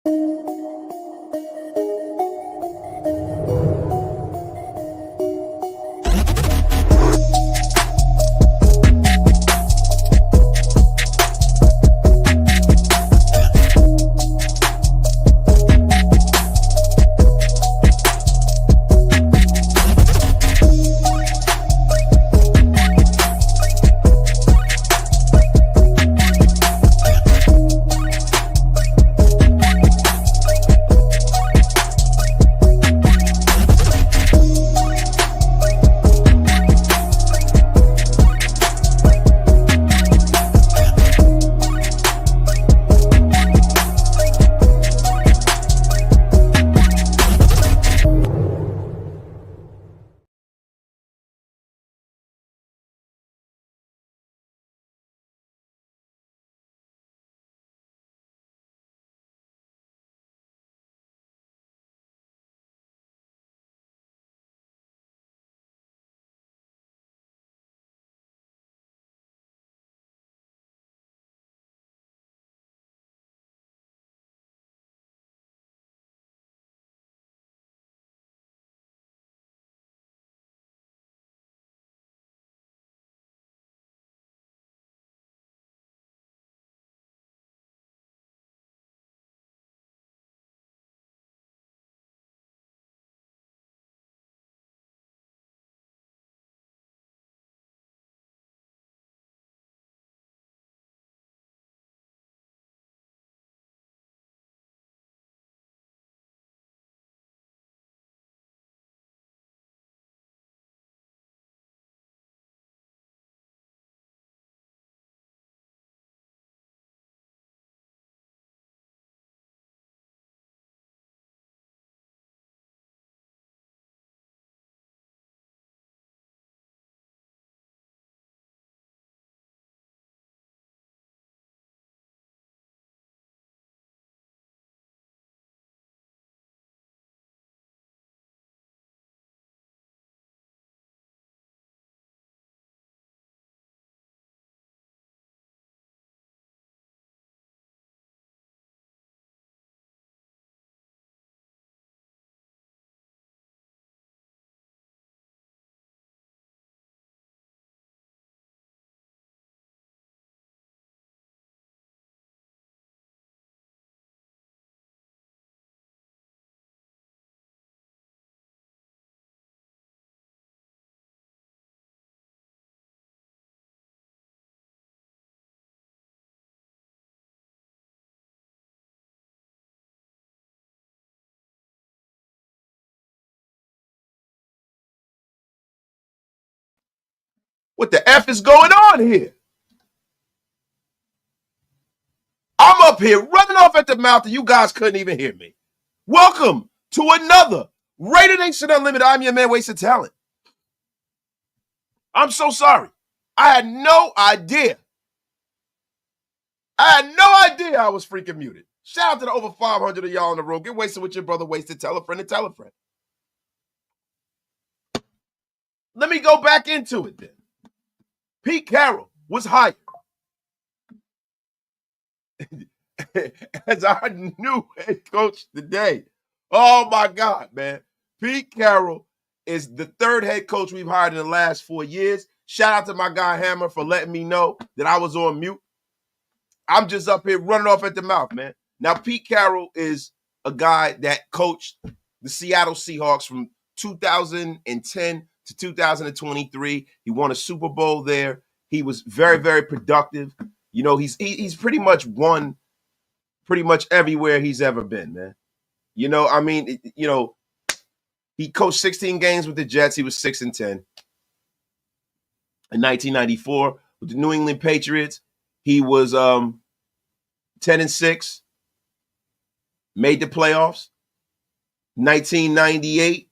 What the F is going on here? I'm up here running off at the mouth and you guys couldn't even hear me. Welcome to another Raider Nation Unlimited. I'm your man, Wasted Talent. I'm so sorry. I had no idea. I was freaking muted. Shout out to the over 500 of y'all on the road. Get wasted with your brother, Wasted. Tell a friend and tell a friend. Let me go back into it then. Pete Carroll was hired as our new head coach today. Oh my God, man. Pete Carroll is the third head coach we've hired in the last 4 years. Shout out to my guy Hammer for letting me know that I was on mute. I'm just up here running off at the mouth, man. Now, Pete Carroll is a guy that coached the Seattle Seahawks from 2010 to 2023. He won a Super Bowl there. He was very, very productive. You know, he's pretty much won pretty much everywhere he's ever been, man. You know, I mean, he coached 16 games with the Jets. He was 6-10. In 1994, with the New England Patriots, he was 10-6, made the playoffs. 1998,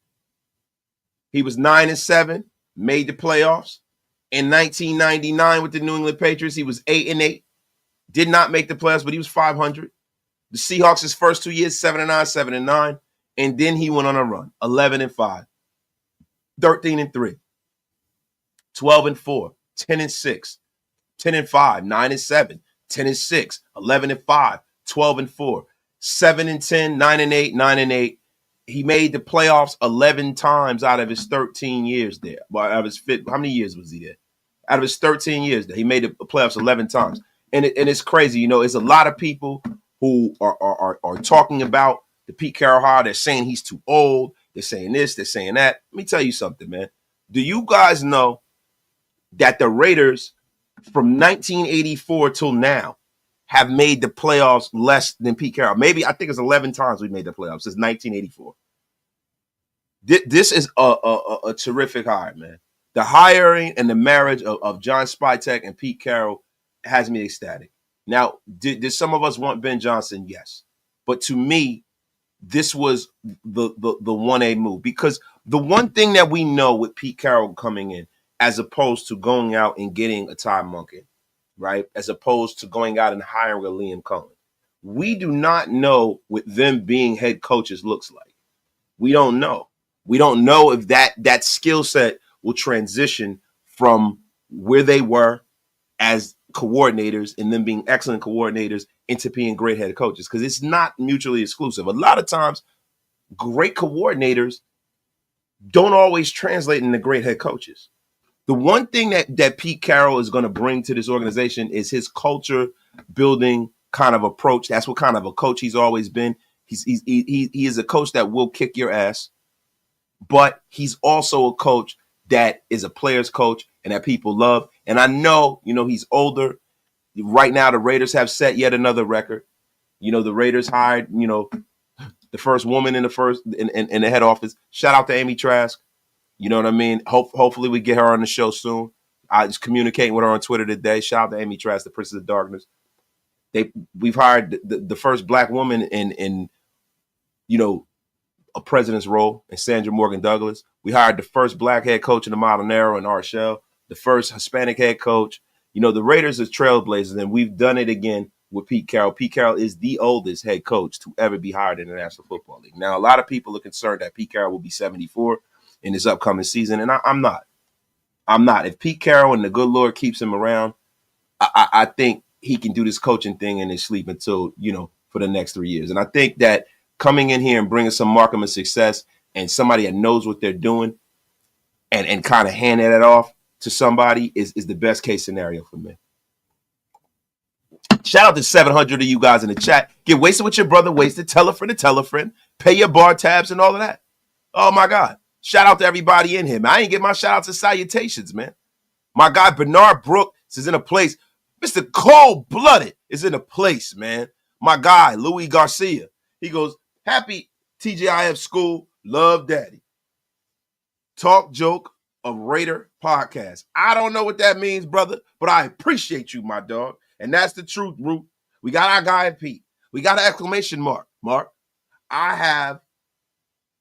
he was 9-7, made the playoffs. In 1999, with the New England Patriots, he was 8-8, did not make the playoffs, but he was 500. The Seahawks, his first 2 years, 7-9, 7-9. And then he went on a run, 11-5, 13-3, 12-4, 10-6, 10-5, 9-7, 10-6, 11-5, 12-4. 7-10, 9-8, 9-8. He made the playoffs 11 times out of his 13 years there. Well, out of his how many years was he there? Out of his 13 years there, he made the playoffs 11 times. And it's crazy. It's a lot of people who are talking about the Pete Carroll hire. They're saying he's too old. They're saying this. They're saying that. Let me tell you something, man. Do you guys know that the Raiders from 1984 till now have made the playoffs less than Pete Carroll? Maybe, I think it's 11 times we made the playoffs since 1984. This is a terrific hire, man. The hiring and the marriage of John Spytek and Pete Carroll has me ecstatic. Now, did some of us want Ben Johnson? Yes. But to me, this was the 1A move, because the one thing that we know with Pete Carroll coming in, as opposed to going out and getting a Ty Monken, right? As opposed to going out and hiring a Liam Cohen, we do not know what them being head coaches looks like. We don't know. We don't know if that skill set will transition from where they were as coordinators and them being excellent coordinators into being great head coaches, because it's not mutually exclusive. A lot of times, great coordinators don't always translate into great head coaches. The one thing that Pete Carroll is going to bring to this organization is his culture building kind of approach. That's what kind of a coach he's always been. He is a coach that will kick your ass, but he's also a coach that is a player's coach and that people love. And I know, he's older. Right now, the Raiders have set yet another record. The Raiders hired, the first woman in the head office. Shout out to Amy Trask. You know what I mean? Hopefully we get her on the show soon. I was communicating with her on Twitter today. Shout out to Amy Trask, the Princess of Darkness. We've hired the first black woman in a president's role, in Sandra Morgan Douglas. We hired the first black head coach in the modern era in Arshel, the first Hispanic head coach. The Raiders are trailblazers, and we've done it again with Pete Carroll. Pete Carroll is the oldest head coach to ever be hired in the National Football League. Now, a lot of people are concerned that Pete Carroll will be 74 in this upcoming season, and I'm not. I'm not. If Pete Carroll and the good Lord keeps him around, I think he can do this coaching thing in his sleep until, for the next 3 years. And I think that coming in here and bringing some markers of success and somebody that knows what they're doing and kind of handing it off to somebody is the best case scenario for me. Shout out to 700 of you guys in the chat. Get wasted with your brother, wasted. Tell a friend to tell a friend. Pay your bar tabs and all of that. Oh, my God. Shout out to everybody in here, man. I ain't get my shout outs and salutations, man. My guy Bernard Brooks is in a place. Mr. Cold-Blooded is in a place, man. My guy, Louis Garcia. He goes, happy TGIF school. Love daddy. Talk joke of Raider podcast. I don't know what that means, brother, but I appreciate you, my dog. And that's the truth, Root. We got our guy Pete. We got an exclamation mark. Mark, I have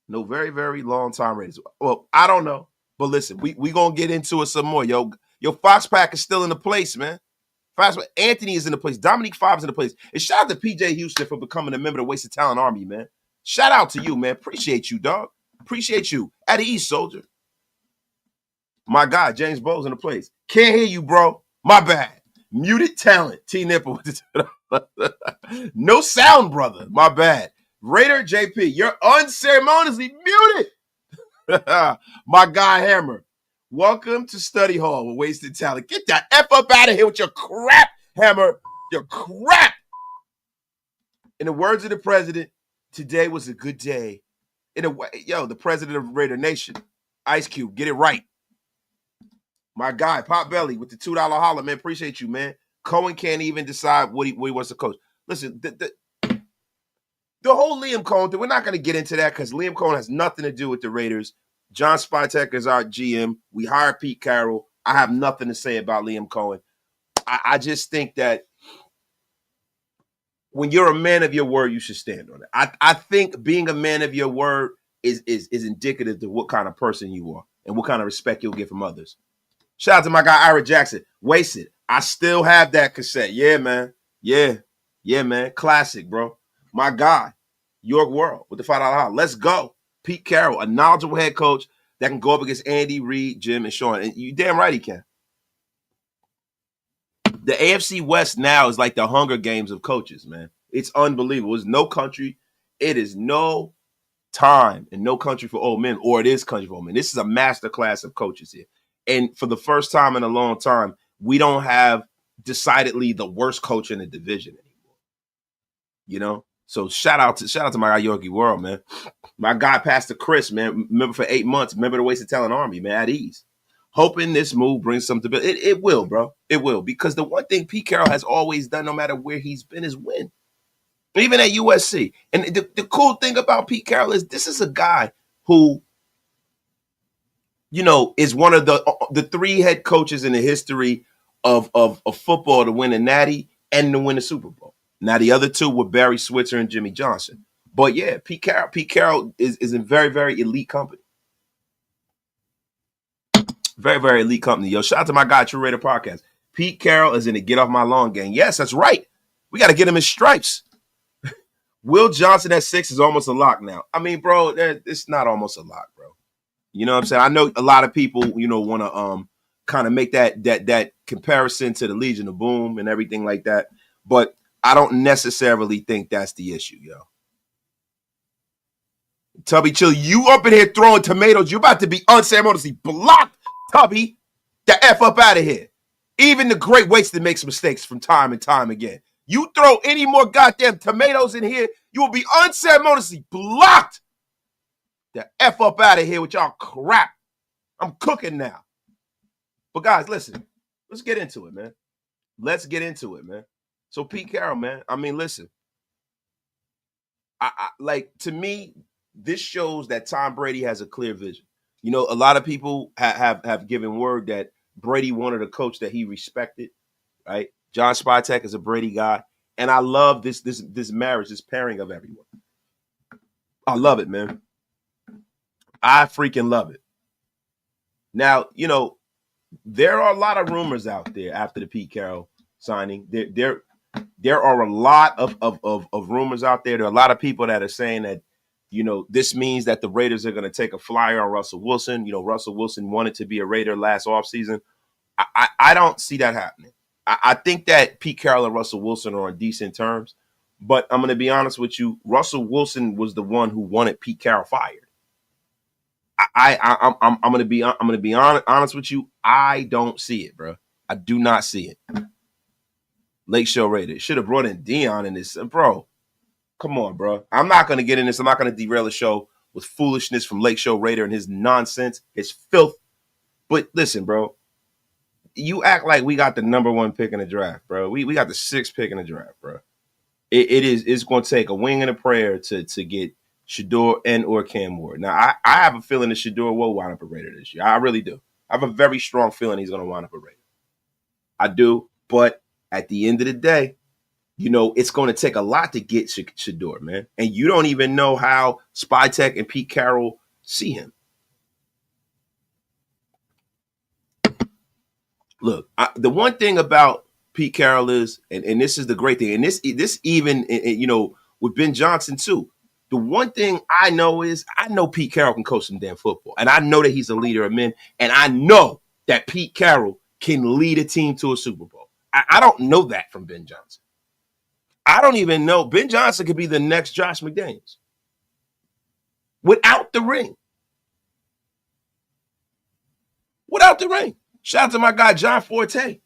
no very, very long time Raiders. Well, I don't know. But listen, we going to get into it some more. Yo, Fox Pack is still in the place, man. Anthony is in the place. Dominique Fobbs in the place. And shout out to PJ Houston for becoming a member of the Wasted Talent Army, man. Shout out to you, man. Appreciate you, dog. Appreciate you. At the East, soldier. My guy, James Bowles in the place. Can't hear you, bro. My bad. Muted talent. T Nipple. No sound, brother. My bad. Raider JP, you're unceremoniously muted. My guy Hammer. Welcome to Study Hall with Wasted Talent. Get that F up out of here with your crap, Hammer. Your crap. In the words of the president, today was a good day. In a way, the president of Raider Nation, Ice Cube, get it right. My guy, Pop Belly, with the $2 holler, man. Appreciate you, man. Cohen can't even decide what he wants to coach. Listen, the whole Liam Cohen thing, we're not going to get into that because Liam Cohen has nothing to do with the Raiders. John Spytek is our GM. We hired Pete Carroll. I have nothing to say about Liam Cohen. I just think that when you're a man of your word, you should stand on it. I think being a man of your word is indicative of what kind of person you are and what kind of respect you'll get from others. Shout out to my guy, Ira Jackson. Wasted. I still have that cassette. Yeah, man. Yeah, man. Classic, bro. My guy, York World with the $5 holler. Let's go. Pete Carroll, a knowledgeable head coach that can go up against Andy, Reid, Jim, and Sean. And you damn right he can. The AFC West now is like the Hunger Games of coaches, man. It's unbelievable. It's no country. It is no time and no country for old men, or it is country for old men. This is a master class of coaches here. And for the first time in a long time, we don't have decidedly the worst coach in the division anymore. You know? So shout out to my guy Yorkie World, man. My guy Pastor Chris, man. Remember for 8 months, remember the Wasted Talent Army, man, at ease. Hoping this move brings some stability. It will, bro. It will. Because the one thing Pete Carroll has always done, no matter where he's been, is win. Even at USC. And the cool thing about Pete Carroll is this is a guy who, you know, is one of the 3 head coaches in the history of football to win a natty and to win a Super Bowl. Now, the other 2 were Barry Switzer and Jimmy Johnson. But yeah, Pete Carroll is in very, very elite company. Very, very elite company. Yo, shout out to my guy, True Raider Podcast. Pete Carroll is in the Get Off My Lawn gang. Yes, that's right. We got to get him his stripes. Will Johnson at 6 is almost a lock now. I mean, bro, it's not almost a lock, bro. You know what I'm saying? I know a lot of people, you know, want to kind of make that comparison to the Legion of Boom and everything like that. But I don't necessarily think that's the issue, yo. Tubby Chill, you up in here throwing tomatoes. You're about to be unceremoniously blocked, Tubby. The F up out of here. Even the great Wasted makes mistakes from time and time again. You throw any more goddamn tomatoes in here, you will be unceremoniously blocked. The F up out of here with y'all crap. I'm cooking now. But guys, listen. Let's get into it, man. Let's get into it, man. So Pete Carroll, man. I mean, listen. I like, to me, this shows that Tom Brady has a clear vision. You know, a lot of people have given word that Brady wanted a coach that he respected, right? John Spytek is a Brady guy. And I love this marriage, this pairing of everyone. I love it, man. I freaking love it. Now, you know, there are a lot of rumors out there after the Pete Carroll signing. There are a lot of rumors out there. There are a lot of people that are saying that, you know, this means that the Raiders are going to take a flyer on Russell Wilson. You know, Russell Wilson wanted to be a Raider last offseason. I don't see that happening. I think that Pete Carroll and Russell Wilson are on decent terms. But I'm going to be honest with you. Russell Wilson was the one who wanted Pete Carroll fired. I'm going to be honest with you. I don't see it, bro. I do not see it. Lakeshore Raiders should have brought in Dion in this, bro. Come on, bro. I'm not going to get in this. I'm not going to derail the show with foolishness from Lakeshore Raider and his nonsense, his filth. But listen, bro, you act like we got the number 1 pick in the draft, bro. We got the 6th pick in the draft, bro. It's going to take a wing and a prayer to get Shedeur and or Cam Ward. Now, I have a feeling that Shedeur will wind up a Raider this year. I really do. I have a very strong feeling he's going to wind up a Raider. I do. But at the end of the day, you know, it's going to take a lot to get Shedeur, man. And you don't even know how Spytek and Pete Carroll see him. Look, the one thing about Pete Carroll is, and this is the great thing, and this even, you know, with Ben Johnson too, the one thing I know is I know Pete Carroll can coach some damn football. And I know that he's a leader of men. And I know that Pete Carroll can lead a team to a Super Bowl. I don't know that from Ben Johnson. I don't even know. Ben Johnson could be the next Josh McDaniels without the ring. Without the ring. Shout out to my guy, John Forte.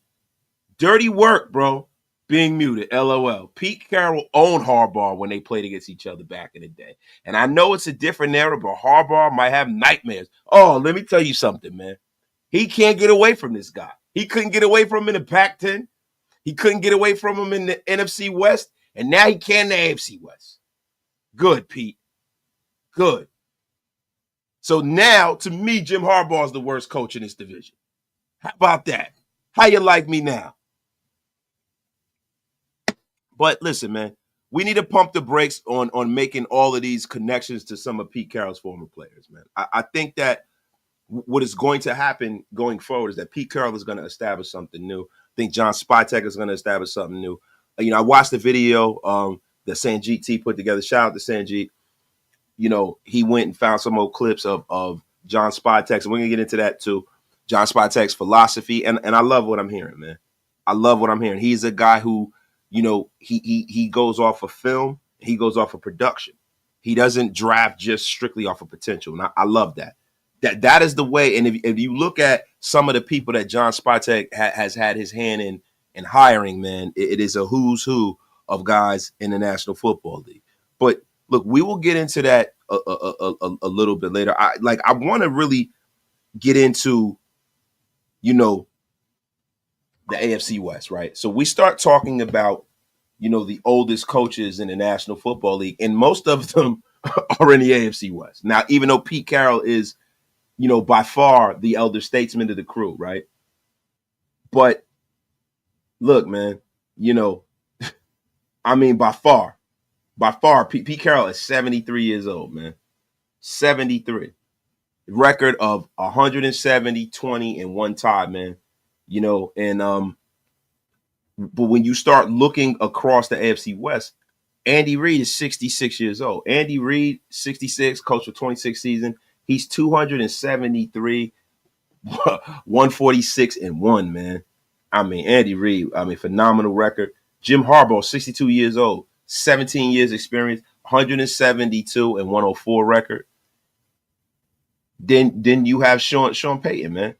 Dirty work, bro. Being muted. LOL. Pete Carroll owned Harbaugh when they played against each other back in the day. And I know it's a different era, but Harbaugh might have nightmares. Oh, let me tell you something, man. He can't get away from this guy. He couldn't get away from him in the Pac-10. He couldn't get away from him in the NFC West. And now he can in the AFC West. Good, Pete. Good. So now, to me, Jim Harbaugh is the worst coach in this division. How about that? How you like me now? But listen, man, we need to pump the brakes on making all of these connections to some of Pete Carroll's former players, man. I think that what is going to happen going forward is that Pete Carroll is going to establish something new. I think John Spytek is going to establish something new. You know, I watched the video that Sanjeet T put together. Shout out to Sanjeet. You know, he went and found some old clips of John Spytek, and we're going to get into that too. John Spytek's philosophy, and I love what I'm hearing, man. I love what I'm hearing. He's a guy who, he goes off of film, he goes off of production. He doesn't draft just strictly off of potential. And I love that. That is the way. And if you look at some of the people that John Spytek has had his hand in hiring, man, it is a who's who of guys in the National Football League. But look, we will get into that a little bit later. I want to really get into, the AFC West, right? So we start talking about, the oldest coaches in the National Football League, and most of them are in the AFC West. Now, even though Pete Carroll is, by far the elder statesman of the crew, right? But look, man, by far, Pete Carroll is 73 years old, man. 73. Record of 170, 20, and 1 tie, man. But when you start looking across the AFC West, Andy Reid is 66 years old. Andy Reid, 66, coached for 26 seasons. He's 273, 146, and 1, man. Andy Reid, phenomenal record. Jim Harbaugh, 62 years old, 17 years experience, 172 and 104 record. Then you have Sean Payton, man.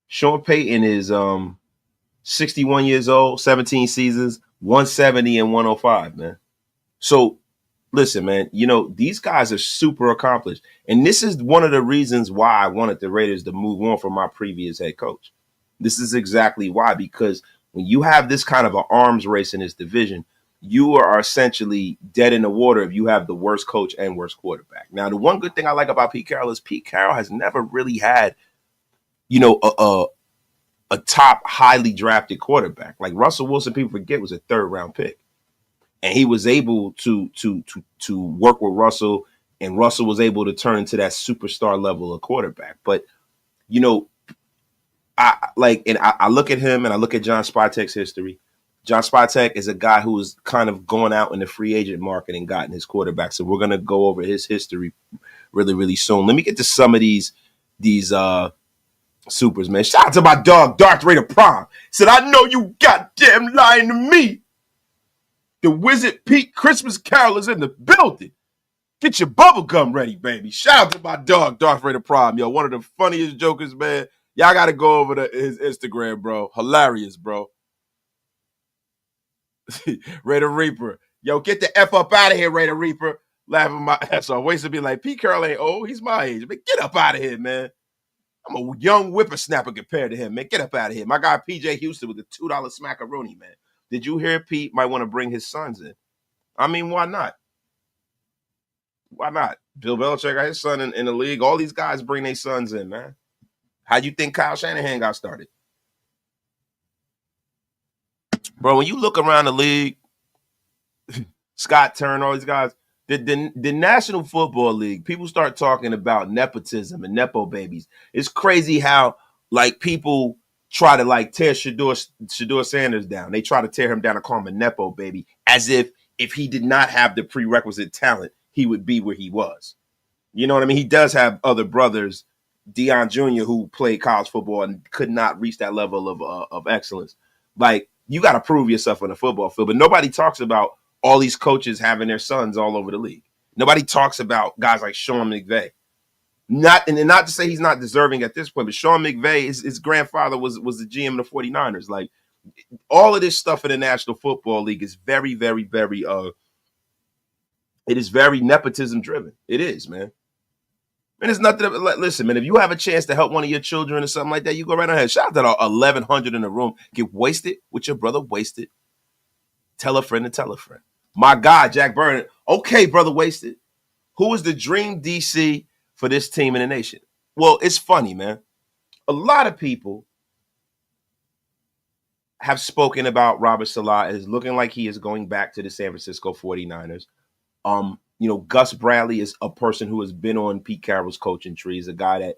Sean Payton is 61 years old, 17 seasons, 170 and 105, man. So listen, man, these guys are super accomplished. And this is one of the reasons why I wanted the Raiders to move on from my previous head coach. This is exactly why, because when you have this kind of an arms race in this division, you are essentially dead in the water if you have the worst coach and worst quarterback. Now, the one good thing I like about Pete Carroll is Pete Carroll has never really had, a top highly drafted quarterback. Like Russell Wilson, people forget, was a 3rd round pick. And he was able to work with Russell, and Russell was able to turn into that superstar level of quarterback. But, I look at him and I look at John Spytek's history. John Spytek is a guy who is kind of going out in the free agent market and gotten his quarterback. So we're going to go over his history really, really soon. Let me get to some of these supers, man. Shout out to my dog, Darth Vader Prime. Said, I know you goddamn lying to me. The Wizard Pete Christmas Carol is in the building. Get your bubble gum ready, baby. Shout out to my dog, Darth Vader Prime. Yo, one of the funniest jokers, man. Y'all got to go over to his Instagram, bro. Hilarious, bro. Raider Reaper. Yo, get the F up out of here, Raider Reaper. Laughing my ass off. Ways to be like, Pete Carroll ain't old. He's my age. Man, get up out of here, man. I'm a young whippersnapper compared to him, man. Get up out of here. My guy, PJ Houston, with the $2 smackaroni, man. Did you hear Pete might want to bring his sons in? Why not? Why not? Bill Belichick got his son in the league. All these guys bring their sons in, man. How do you think Kyle Shanahan got started? Bro, when you look around the league, Scott Turner, all these guys, the National Football League, people start talking about nepotism and nepo babies. It's crazy how, people try to, tear Shedeur Sanders down. They try to tear him down and call him a nepo baby, as if he did not have the prerequisite talent, he would be where he was. You know what I mean? He does have other brothers, Deion Jr., who played college football and could not reach that level of excellence. You got to prove yourself on the football field, but nobody talks about all these coaches having their sons all over the league. Nobody talks about guys like Sean McVay. Not to say he's not deserving at this point, but Sean McVay, his grandfather was the GM of the 49ers. All of this stuff in the National Football League is very, very, very it is very nepotism driven. It is, man. And it's nothing. Listen, man, if you have a chance to help one of your children or something like that, you go right ahead. Shout out to the 1,100 in the room. Get wasted with your brother Wasted. Tell a friend to tell a friend. My guy, Jack Byrne. Okay, brother Wasted. Who is the dream DC for this team in the nation? Well, it's funny, man. A lot of people have spoken about Robert Saleh as looking like he is going back to the San Francisco 49ers. Gus Bradley is a person who has been on Pete Carroll's coaching tree. He's a guy that,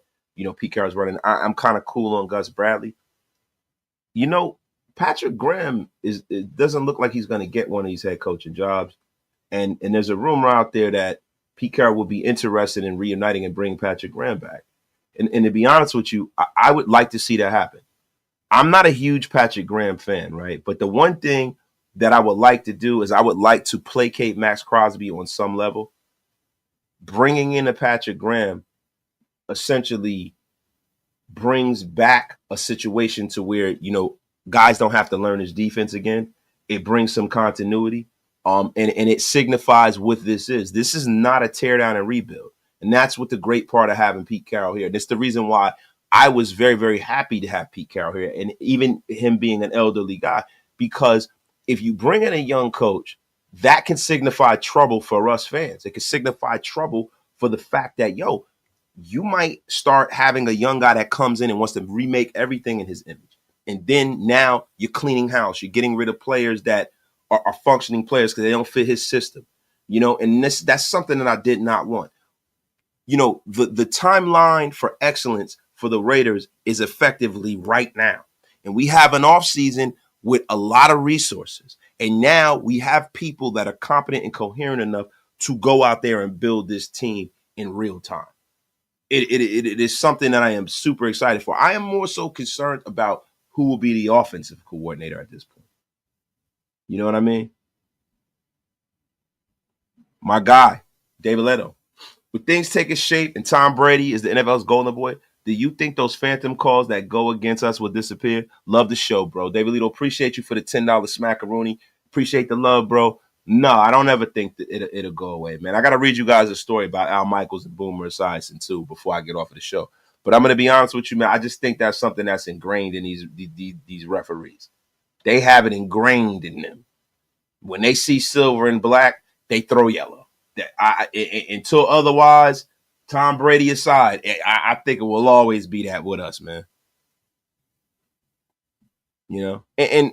Pete Carroll's running. I'm kind of cool on Gus Bradley. Patrick Graham it doesn't look like he's going to get one of these head coaching jobs. And there's a rumor out there that Pete Carroll will be interested in reuniting and bringing Patrick Graham back. And to be honest with you, I would like to see that happen. I'm not a huge Patrick Graham fan, right? But the one thing that I would like to do is I would like to placate Maxx Crosby on some level. Bringing in a Patrick Graham essentially brings back a situation to where, guys don't have to learn his defense again. It brings some continuity. And it signifies what this is. This is not a tear down and rebuild. And that's what the great part of having Pete Carroll here. That's the reason why I was very, very happy to have Pete Carroll here, and even him being an elderly guy, because if you bring in a young coach, that can signify trouble for us fans. It can signify trouble for the fact that, you might start having a young guy that comes in and wants to remake everything in his image. And then now you're cleaning house. You're getting rid of players that are functioning players because they don't fit his system. And that's something that I did not want. The timeline for excellence for the Raiders is effectively right now. And we have an offseason with a lot of resources. And now we have people that are competent and coherent enough to go out there and build this team in real time. It is something that I am super excited for. I am more so concerned about who will be the offensive coordinator at this point. You know what I mean? My guy, David Leto. With things taking shape and Tom Brady is the NFL's golden boy, do you think those phantom calls that go against us will disappear? Love the show, bro. David Leto, appreciate you for the $10 smackaroonie. Appreciate the love, bro. No, I don't ever think that it'll go away, man. I got to read you guys a story about Al Michaels and Boomer Esiason, too, before I get off of the show. But I'm going to be honest with you, man. I just think that's something that's ingrained in these referees. They have it ingrained in them. When they see silver and black, they throw yellow. Until otherwise, Tom Brady aside, I think it will always be that with us, man. And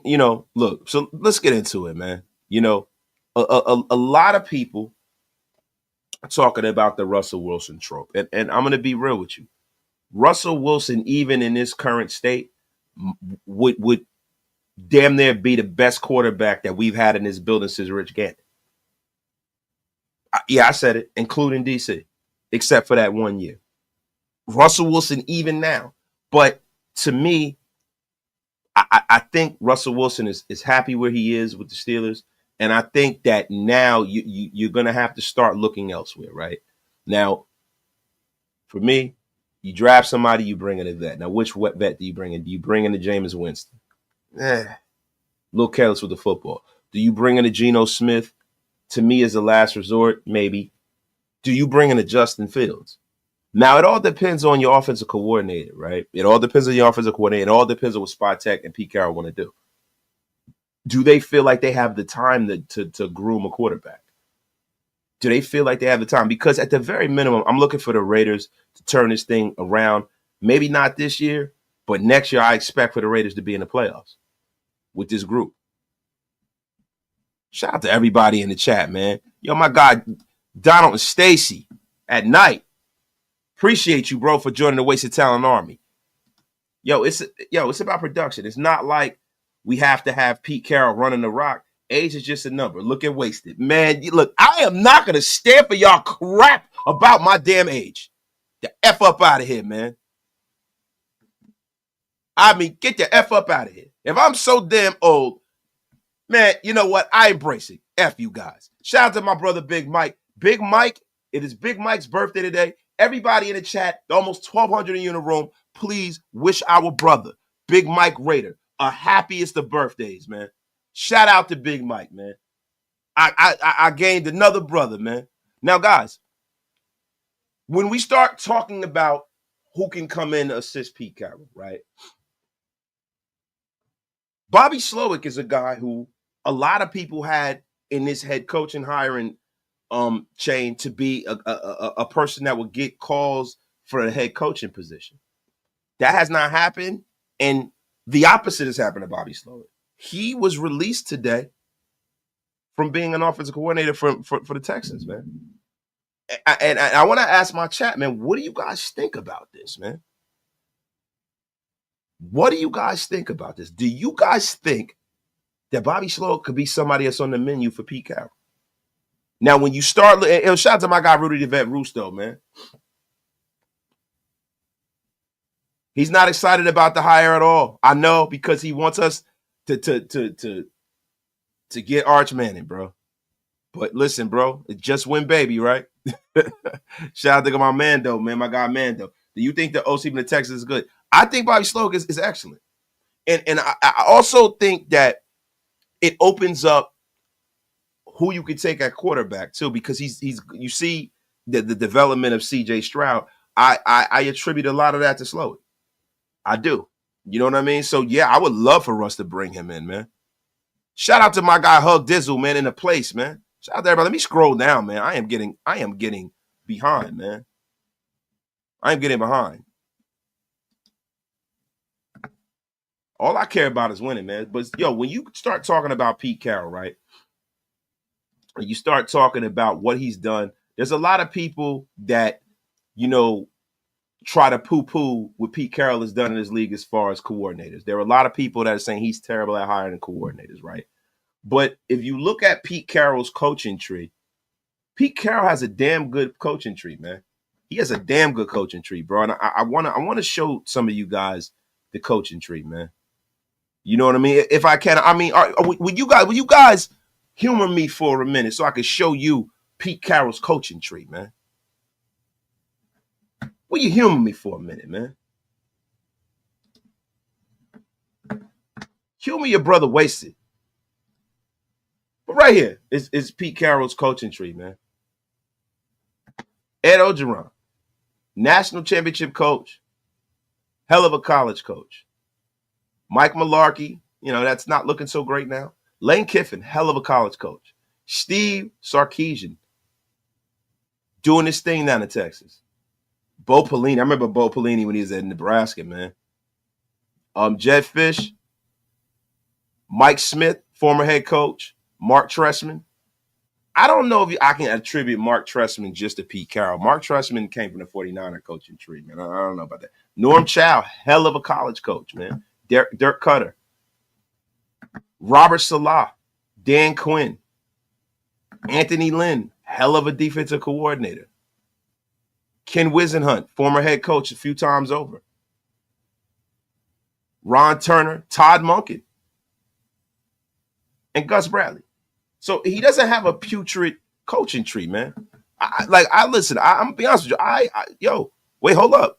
look, so let's get into it, man. A lot of people are talking about the Russell Wilson trope. And I'm going to be real with you. Russell Wilson, even in this current state, would damn near be the best quarterback that we've had in this building since Rich Gannon. I said it, including DC, except for that 1 year. Russell Wilson, even now. But to me, I think Russell Wilson is happy where he is with the Steelers. And I think that now you're going to have to start looking elsewhere, right? Now, for me, you draft somebody, you bring in a vet. Now, which vet do you bring in? Do you bring in a Jameis Winston? A little careless with the football. Do you bring in a Geno Smith? To me, as a last resort, maybe. Do you bring in a Justin Fields? Now, it all depends on your offensive coordinator, right? It all depends on your offensive coordinator. It all depends on what Spytek and Pete Carroll want to do. Do they feel like they have the time to groom a quarterback? Do they feel like they have the time? Because at the very minimum, I'm looking for the Raiders to turn this thing around. Maybe not this year, but next year I expect for the Raiders to be in the playoffs with this group. Shout out to everybody in the chat, man. Yo, my guy, Donald and Stacy at night. Appreciate you, bro, for joining the Wasted Talent Army. It's about production. It's not like we have to have Pete Carroll running the rock. Age is just a number. Look at Wasted. Man, look, I am not going to stand for y'all crap about my damn age. The F up out of here, man. I mean, get the F up out of here. If I'm so damn old, man, you know what? I embrace it. F you guys. Shout out to my brother, Big Mike. Big Mike, it is Big Mike's birthday today. Everybody in the chat, the almost 1,200 of you in the room, please wish our brother, Big Mike Raider, a happiest of birthdays, man. Shout out to Big Mike, man. I gained another brother, man. Now, guys, when we start talking about who can come in to assist Pete Carroll, right? Bobby Slowick is a guy who a lot of people had in this head coaching hiring chain to be a person that would get calls for the head coaching position. That has not happened, and the opposite has happened to Bobby Slowick. He was released today from being an offensive coordinator for the Texans, man. And I want to ask my chat, man, what do you guys think about this, man? What do you guys think about this? Do you guys think that Bobby Slowick could be somebody that's on the menu for Pete Carroll? Now, when you start, shout out to my guy Rudy the Vet Rusto, man. He's not excited about the hire at all. I know, because he wants us to get Arch Manning, bro. But listen, bro, it just win, baby, right? Shout out to my Mando, man, my guy Mando. Do you think the OC from the Texas is good? I think Bobby Sloak is excellent. And I also think that it opens up who you could take at quarterback too, because he's you see the development of CJ Stroud. I attribute a lot of that to Sloak. I do. You know what I mean? So yeah, I would love for Russ to bring him in, man. Shout out to my guy Hug Dizzle, man, in the place, man. Shout out to everybody. Let me scroll down, man. I am getting behind, man. I am getting behind. All I care about is winning, man. But yo, when you start talking about Pete Carroll, right? And you start talking about what he's done, there's a lot of people that, you know, try to poo-poo what Pete Carroll has done in his league as far as coordinators. There are a lot of people that are saying he's terrible at hiring coordinators, right? But if you look at Pete Carroll's coaching tree, Pete Carroll has a damn good coaching tree, man. He has a damn good coaching tree, bro. And I want to show some of you guys the coaching tree, man. You know what I mean? If I can, I mean, will you guys humor me for a minute so I can show you Pete Carroll's coaching tree, man? Will you humor me for a minute, man? Humor your brother Wasted. But right here is Pete Carroll's coaching tree, man. Ed Orgeron, national championship coach, hell of a college coach. Mike Mularkey, you know, that's not looking so great now. Lane Kiffin, hell of a college coach. Steve Sarkisian, doing his thing down in Texas. Bo Pelini, I remember Bo Pelini when he was at Nebraska, man. Jed Fish, Mike Smith, former head coach, Mark Trestman. I don't know if I can attribute Mark Trestman just to Pete Carroll. Mark Trestman came from the 49er coaching tree, man. I don't know about that. Norm Chow, hell of a college coach, man. Dirk Cutter. Robert Salah, Dan Quinn. Anthony Lynn, hell of a defensive coordinator. Ken Wisenhunt, former head coach a few times over. Ron Turner, Todd Monken, and Gus Bradley. So he doesn't have a putrid coaching tree, man. Listen, I'm gonna be honest with you. Wait, hold up.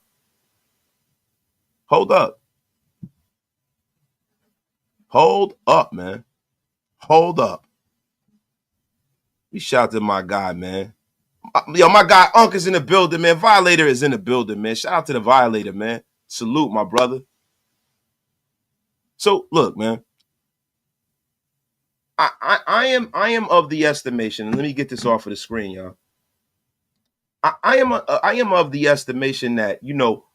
Hold up, man. Hold up. We shout to my guy, man. My guy Unk is in the building, man. Violator is in the building, man. Shout out to the Violator, man. Salute, my brother. So look, man. I am of the estimation, and let me get this off of the screen, y'all. I am of the estimation that, you know,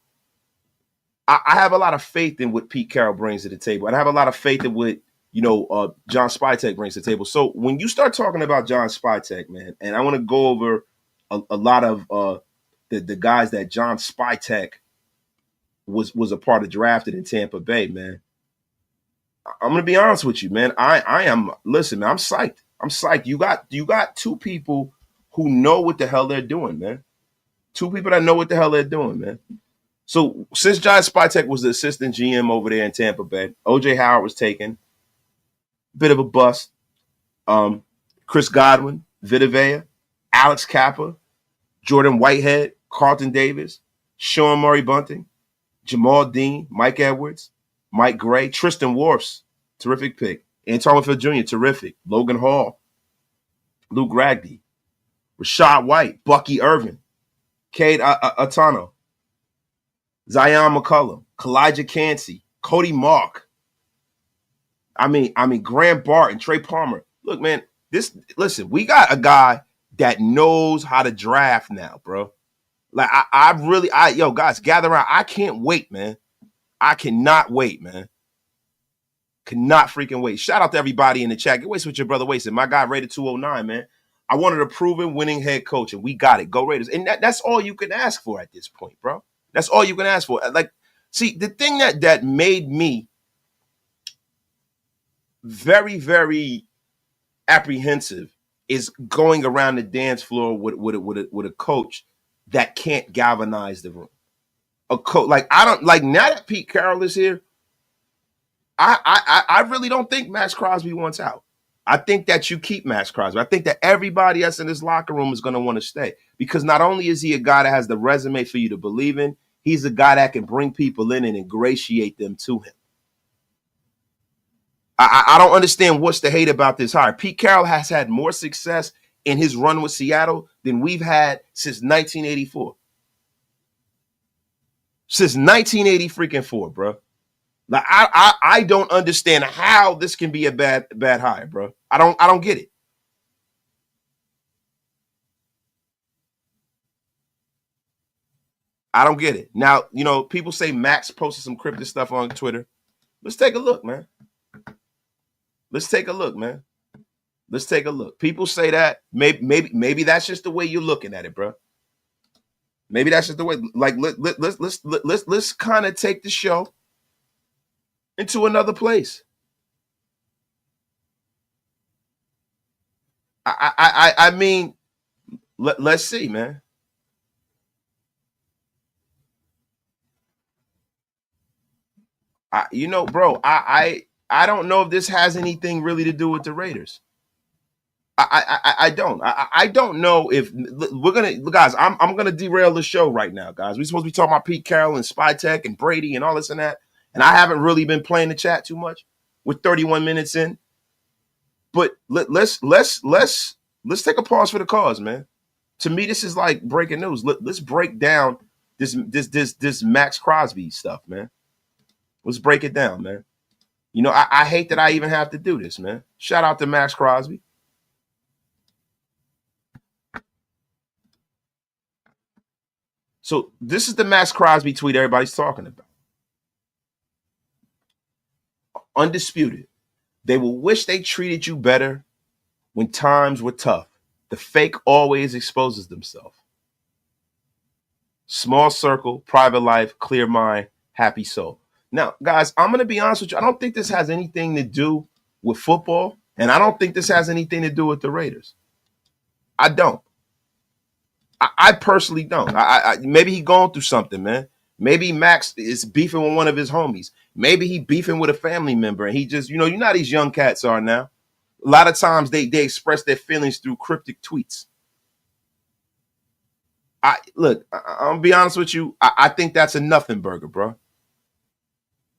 I have a lot of faith in what Pete Carroll brings to the table, and I have a lot of faith in what, you know, John Spytek brings to the table. So when you start talking about John Spytek, man, and I want to go over a lot of the guys that John Spytek was a part of drafted in Tampa Bay, man. I'm gonna be honest with you, man. I am. Listen, man. I'm psyched. I'm psyched. You got two people who know what the hell they're doing, man. Two people that know what the hell they're doing, man. So since John Spytek was the assistant GM over there in Tampa Bay, OJ Howard was taken. Bit of a bust. Chris Godwin, Vita Vea, Alex Kappa, Jordan Whitehead, Carlton Davis, Sean Murray Bunting, Jamal Dean, Mike Edwards, Mike Gray, Tristan Wirfs, terrific pick. Antoine Winfield Jr., terrific. Logan Hall, Luke Ragdy, Rashad White, Bucky Irvin, Cade Atano, Zion McCullum, Kalijah Cansey, Cody Mark. I mean, Graham Barton, Trey Palmer. Look, man, listen, we got a guy that knows how to draft now, bro. Like, guys, gather around. I can't wait, man. I cannot wait, man. Cannot freaking wait. Shout out to everybody in the chat. Get Wasted with your brother Wasted. My guy rated 209, man. I wanted a proven winning head coach, and we got it. Go Raiders. And that's all you can ask for at this point, bro. That's all you can ask for. Like, see, the thing that made me very, very apprehensive is going around the dance floor with a coach that can't galvanize the room. a coach. Like, I don't like now that Pete Carroll is here. I really don't think Maxx Crosby wants out. I think that you keep Maxx Crosby. I think that everybody else in this locker room is going to want to stay because not only is he a guy that has the resume for you to believe in, he's a guy that can bring people in and ingratiate them to him. I don't understand what's the hate about this hire. Pete Carroll has had more success in his run with Seattle than we've had since 1984. Since 1980 freaking 4, bro. Like I don't understand how this can be a bad hire, bro. I don't get it. I don't get it. Now, people say Maxx posted some cryptic stuff on Twitter. Let's take a look, man. Let's take a look, man. Let's take a look. People say that maybe that's just the way you're looking at it, bro. Maybe that's just the way. Like let's kind of take the show into another place. I mean, let's see, man. Bro, I don't know if this has anything really to do with the Raiders. I don't. I don't know if we're gonna, guys. I'm gonna derail the show right now, guys. We're supposed to be talking about Pete Carroll and Spytek and Brady and all this and that, and I haven't really been playing the chat too much. We're 31 minutes in, but let's take a pause for the cause, man. To me, this is like breaking news. Let's break down this Maxx Crosby stuff, man. Let's break it down, man. I hate that I even have to do this, man. Shout out to Maxx Crosby. So this is the Maxx Crosby tweet everybody's talking about. Undisputed. They will wish they treated you better when times were tough. The fake always exposes themselves. Small circle, private life, clear mind, happy soul. Now, guys, I'm going to be honest with you. I don't think this has anything to do with football, and I don't think this has anything to do with the Raiders. I don't. I personally don't. Maybe he going through something, man. Maybe Maxx is beefing with one of his homies. Maybe he beefing with a family member, and he just, you know how these young cats are now. A lot of times they express their feelings through cryptic tweets. I'm gonna be honest with you. I think that's a nothing burger, bro.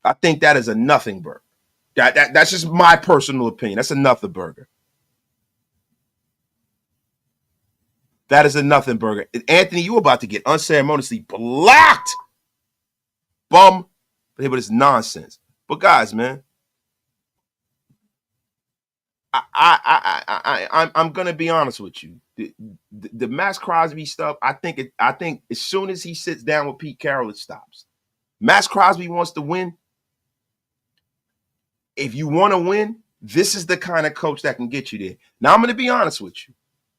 I think that is a nothing burger. That's just my personal opinion. That's a nothing burger. That is a nothing burger. Anthony, you about to get unceremoniously blocked. Bum. But it's nonsense. But guys, man, I'm gonna be honest with you. The Maxx Crosby stuff, I think as soon as he sits down with Pete Carroll, it stops. Maxx Crosby wants to win. If you want to win, this is the kind of coach that can get you there. Now, I'm going to be honest with you.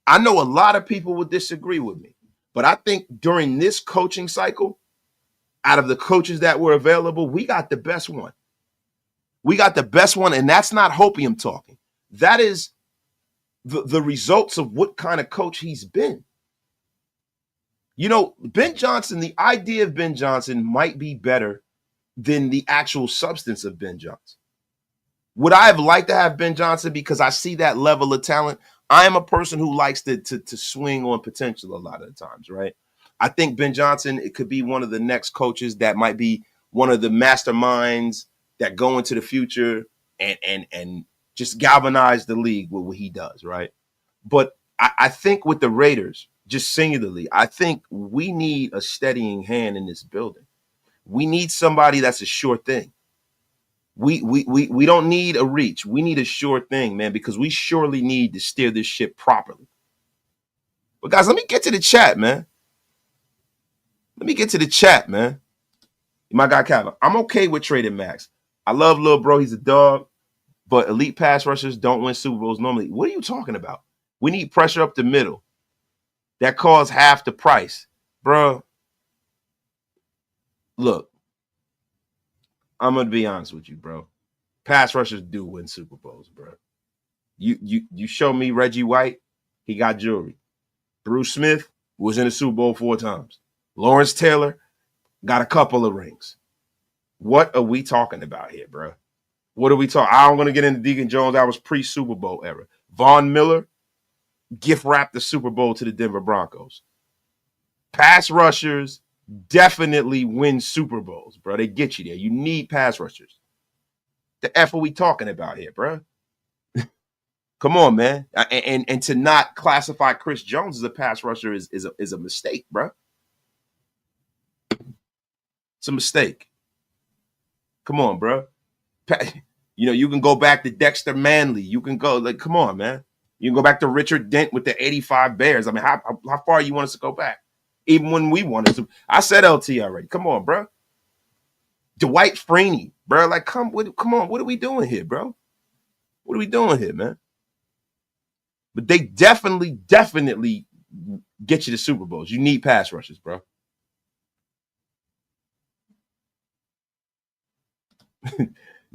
I know a lot of people will disagree with me, but I think during this coaching cycle, out of the coaches that were available, we got the best one. We got the best one, and that's not hopium talking. That is the results of what kind of coach he's been. Ben Johnson, the idea of Ben Johnson might be better than the actual substance of Ben Johnson. Would I have liked to have Ben Johnson because I see that level of talent? I am a person who likes to swing on potential a lot of the times, right? I think Ben Johnson, it could be one of the next coaches that might be one of the masterminds that go into the future and just galvanize the league with what he does, right? But I think with the Raiders, just singularly, I think we need a steadying hand in this building. We need somebody that's a sure thing. We don't need a reach. We need a sure thing, man, because we surely need to steer this ship properly. But guys, let me get to the chat, man. My guy Calvin, I'm okay with trading Maxx. I love little bro. He's a dog, but elite pass rushers don't win Super Bowls normally. What are you talking about? We need pressure up the middle. That costs half the price, bro. Look, I'm gonna be honest with you, bro. Pass rushers do win Super Bowls, bro. You show me Reggie White, he got jewelry. Bruce Smith was in the Super Bowl 4 times. Lawrence Taylor, got a couple of rings. What are we talking about here, bro? What are we talking? I don't want to get into Deacon Jones. That was pre-Super Bowl era. Von Miller gift wrapped the Super Bowl to the Denver Broncos. Pass rushers definitely win Super Bowls, bro. They get you there. You need pass rushers. The F are we talking about here, bro? Come on, man. And to not classify Chris Jones as a pass rusher is a mistake, bro. It's a mistake. Come on, bro. You know, you can go back to Dexter Manley. You can go, like, come on, man. You can go back to Richard Dent with the 85 Bears. I mean, how far you want us to go back? Even when we wanted to. I said LT already. Come on, bro. Dwight Freeney, bro. Like, come on. What are we doing here, bro? What are we doing here, man? But they definitely get you to Super Bowls. You need pass rushes, bro.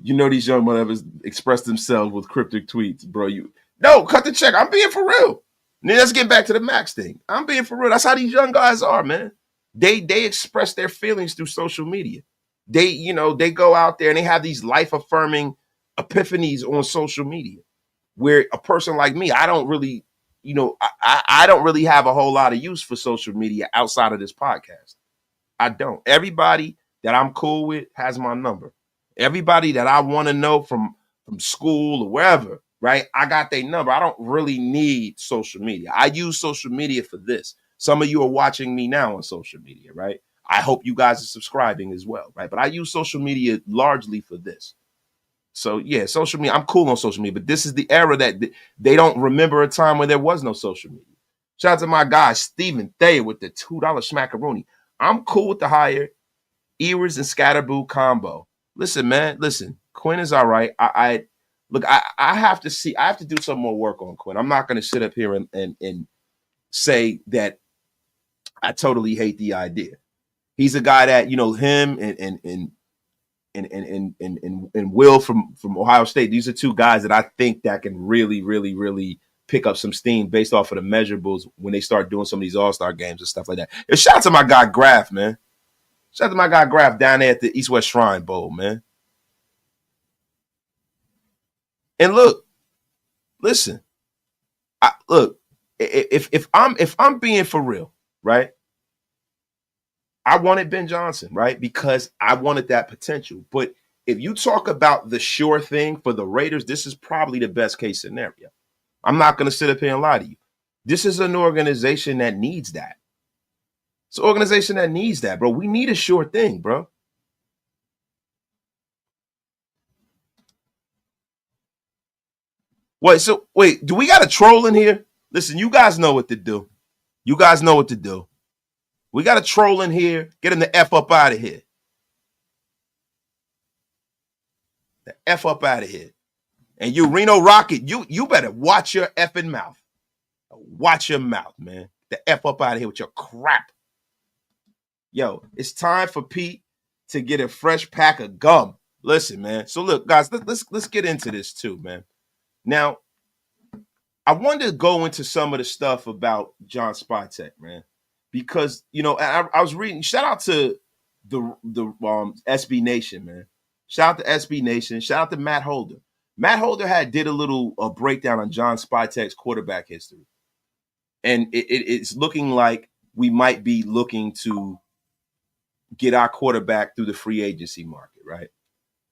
You know these young motherfuckers express themselves with cryptic tweets, bro. No, cut the check. I'm being for real. Now let's get back to the Maxx thing. I'm being for real. That's how these young guys are, man. They express their feelings through social media. They go out there and they have these life-affirming epiphanies on social media. Where a person like me, I don't really, I don't really have a whole lot of use for social media outside of this podcast. I don't. Everybody that I'm cool with has my number. Everybody that I want to know from school or wherever, right? I got their number. I don't really need social media. I use social media for this. Some of you are watching me now on social media, right? I hope you guys are subscribing as well, right? But I use social media largely for this. So, yeah, social media, I'm cool on social media, but this is the era that they don't remember a time when there was no social media. Shout out to my guy, Stephen Thayer, with the $2 smackaroonie. I'm cool with the hire Ewers and Scatterboo combo. Listen, man, Quinn is all right. I have to do some more work on Quinn. I'm not going to sit up here and say that I totally hate the idea. He's a guy that, him and Will from Ohio State. These are two guys that I think that can really, really, really pick up some steam based off of the measurables when they start doing some of these all-star games and stuff like that. And shout out to my guy Graf, man. Shout out to my guy Graf down there at the East West Shrine Bowl, man. And listen, if I'm being for real, right? I wanted Ben Johnson, right? Because I wanted that potential. But if you talk about the sure thing for the Raiders, this is probably the best case scenario. I'm not going to sit up here and lie to you. This is an organization that needs that. It's an organization that needs that, bro. We need a sure thing, bro. Wait, do we got a troll in here? Listen, you guys know what to do. We got a troll in here. Get him the F up out of here. The F up out of here. And you, Reno Rocket, you better watch your effing mouth. Watch your mouth, man. The F up out of here with your crap. Yo, it's time for Pete to get a fresh pack of gum. Listen, man. So look, guys, let's get into this too, man. Now, I wanted to go into some of the stuff about John Spytek, man, because I was reading. Shout out to the SB Nation, man. Shout out to SB Nation. Shout out to Matt Holder. Matt Holder did a little breakdown on John Spytek's quarterback history, and it's looking like we might be looking to get our quarterback through the free agency market, right?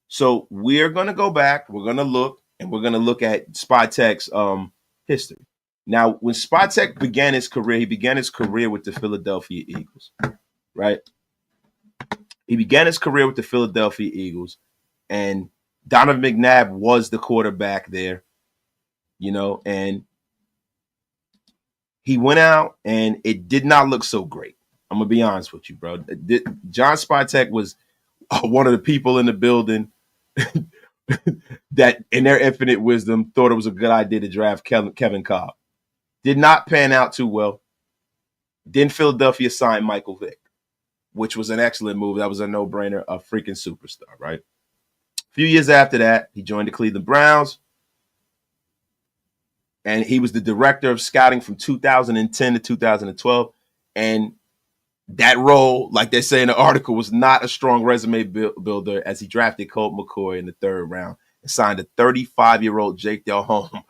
So we're going to go back. We're going to look, and we're going to look at Spytek's history. Now, when Spytek began his career, he began his career with the Philadelphia Eagles, right? He began his career with the Philadelphia Eagles, and Donovan McNabb was the quarterback there, and he went out, and it did not look so great. I'm going to be honest with you, bro. John Spytek was one of the people in the building that, in their infinite wisdom, thought it was a good idea to draft Kevin Cobb. Did not pan out too well. Then Philadelphia signed Michael Vick, which was an excellent move. That was a no-brainer, a freaking superstar, right? A few years after that, he joined the Cleveland Browns, and he was the director of scouting from 2010 to 2012. And That role, like they say in the article, was not a strong resume builder as he drafted Colt McCoy in the 3rd round and signed a 35-year-old Jake Delhomme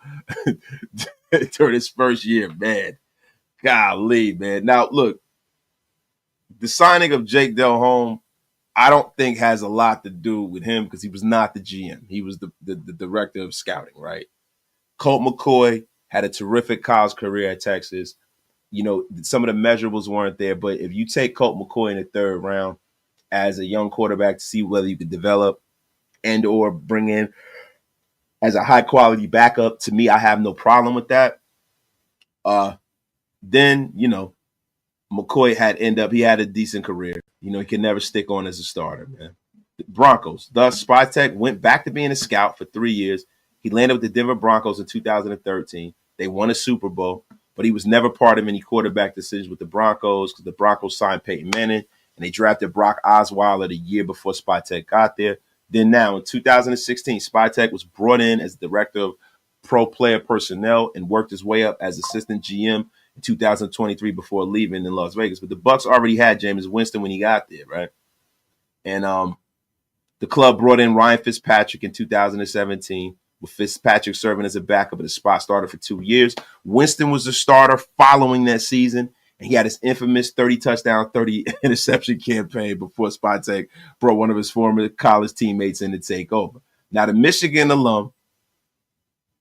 during his first year. Man, golly, man. Now, look, the signing of Jake Delhomme, I don't think has a lot to do with him because he was not the GM. He was the director of scouting, right? Colt McCoy had a terrific college career at Texas. You know, some of the measurables weren't there, but if you take Colt McCoy in the 3rd round as a young quarterback to see whether you could develop and or bring in as a high quality backup, to me, I have no problem with that. Then, you know, McCoy he had a decent career. You know, he could never stick on as a starter, man. Broncos. Thus, Spytek went back to being a scout for 3 years. He landed with the Denver Broncos in 2013. They won a Super Bowl, but he was never part of any quarterback decisions with the Broncos because the Broncos signed Peyton Manning and they drafted Brock Osweiler the year before Spytek got there. Then now in 2016, Spytek was brought in as director of pro player personnel and worked his way up as assistant GM in 2023 before leaving in Las Vegas. But the Bucs already had Jameis Winston when he got there, right? And the club brought in Ryan Fitzpatrick in 2017, with Fitzpatrick serving as a backup and a spot starter for 2 years. Winston was the starter following that season, and he had his infamous 30 touchdown, 30 interception campaign before Spytek brought one of his former college teammates in to take over. Now, the Michigan alum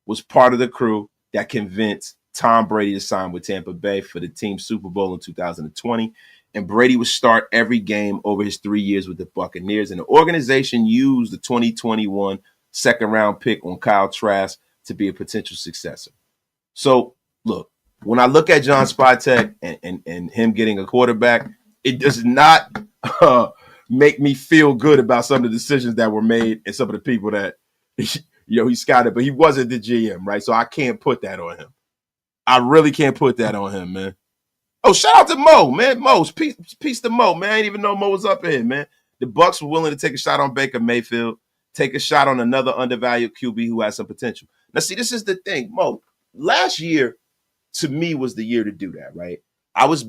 was part of the crew that convinced Tom Brady to sign with Tampa Bay for the team's Super Bowl in 2020. And Brady would start every game over his 3 years with the Buccaneers. And the organization used the 2021 second-round pick on Kyle Trask to be a potential successor. So, look, when I look at John Spytek and him getting a quarterback, it does not make me feel good about some of the decisions that were made and some of the people that, he scouted. But he wasn't the GM, right? So I can't put that on him. I really can't put that on him, man. Oh, shout out to Mo, man. Mo's peace to Mo, man. I didn't even know Mo was up in here, man. The Bucs were willing to take a shot on Baker Mayfield, take a shot on another undervalued QB who has some potential. Now, see, this is the thing, Mo. Last year, to me, was the year to do that, right? I was,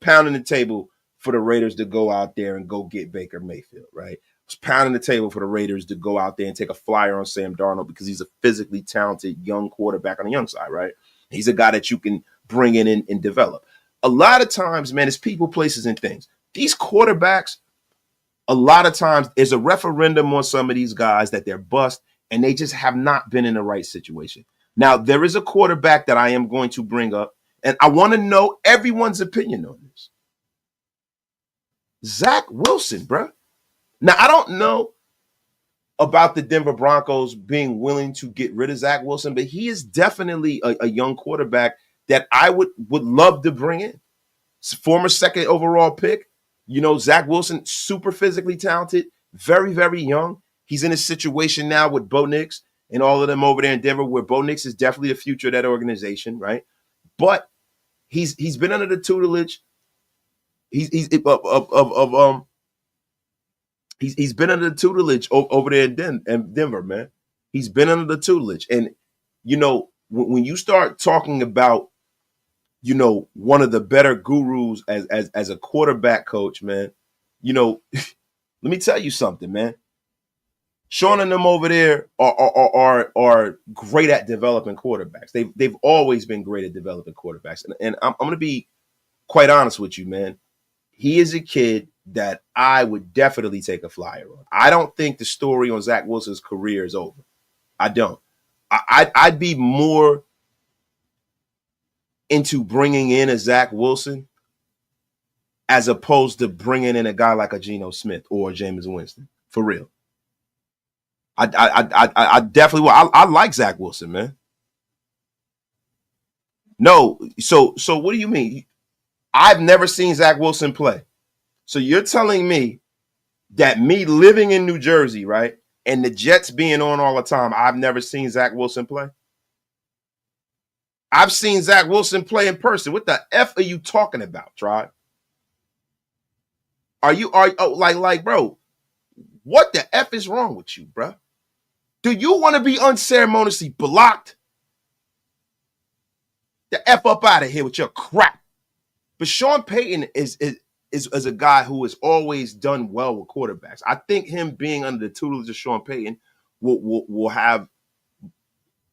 pounding the table for the Raiders to go out there and go get Baker Mayfield, right? I was pounding the table for the Raiders to go out there and take a flyer on Sam Darnold because he's a physically talented young quarterback on the young side, right? He's a guy that you can bring in and develop. A lot of times, man, it's people, places, and things. These quarterbacks, a lot of times, there's a referendum on some of these guys that they're bust, and they just have not been in the right situation. Now, there is a quarterback that I am going to bring up, and I want to know everyone's opinion on this. Zach Wilson, bro. Now, I don't know about the Denver Broncos being willing to get rid of Zach Wilson, but he is definitely a young quarterback that I would love to bring in. Former second overall pick. Zach Wilson, super physically talented, very, very young. He's in a situation now with Bo Nix and all of them over there in Denver where Bo Nix is definitely the future of that organization, right? But he's been under the tutelage. He's been under the tutelage over there in Denver, man. He's been under the tutelage. And, when you start talking about, one of the better gurus as a quarterback coach, man, let me tell you something, man. Sean and them over there are great at developing quarterbacks. They've always been great at developing quarterbacks. And I'm going to be quite honest with you, man. He is a kid that I would definitely take a flyer on. I don't think the story on Zach Wilson's career is over. I don't. I'd be more into bringing in a Zach Wilson as opposed to bringing in a guy like a Geno Smith or a Jameis Winston. For real. I definitely will. I like Zach Wilson, man. No, so what do you mean? I've never seen Zach Wilson play. So you're telling me that me living in New Jersey, right, and the Jets being on all the time, I've never seen Zach Wilson play? I've seen Zach Wilson play in person. What the F are you talking about, Tribe? Bro, what the F is wrong with you, bro? Do you want to be unceremoniously blocked? The F up out of here with your crap. But Sean Payton is a guy who has always done well with quarterbacks. I think him being under the tutelage of Sean Payton will have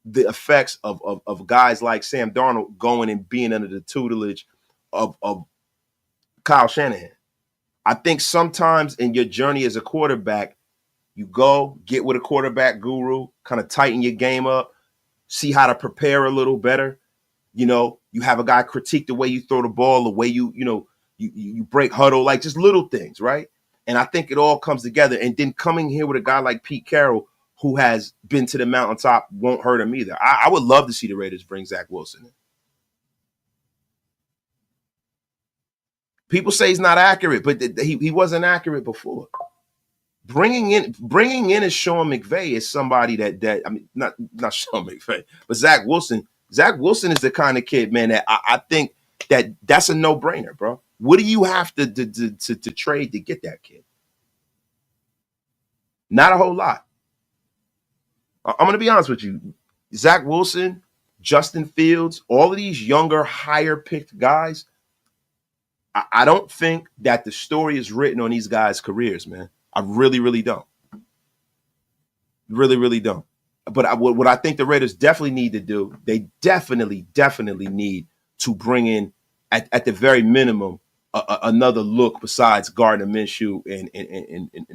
the effects of guys like Sam Darnold going and being under the tutelage of Kyle Shanahan. I think sometimes in your journey as a quarterback, you go get with a quarterback guru, kind of tighten your game up, see how to prepare a little better. You know, you have a guy critique the way you throw the ball, the way you break huddle, like just little things, right? And I think it all comes together. And then coming here with a guy like Pete Carroll, who has been to the mountaintop, won't hurt him either. I would love to see the Raiders bring Zach Wilson in. People say he's not accurate, but he wasn't accurate before. Bringing in a Sean McVay is somebody that I mean, not Sean McVay, but Zach Wilson. Zach Wilson is the kind of kid, man, that I think that's a no-brainer, bro. What do you have to trade to get that kid? Not a whole lot. I'm going to be honest with you. Zach Wilson, Justin Fields, all of these younger, higher-picked guys, I don't think that the story is written on these guys' careers, man. I really, really don't. Really, really don't. But what I think the Raiders definitely need to do, they definitely need to bring in, at the very minimum, another look besides Gardner Minshew and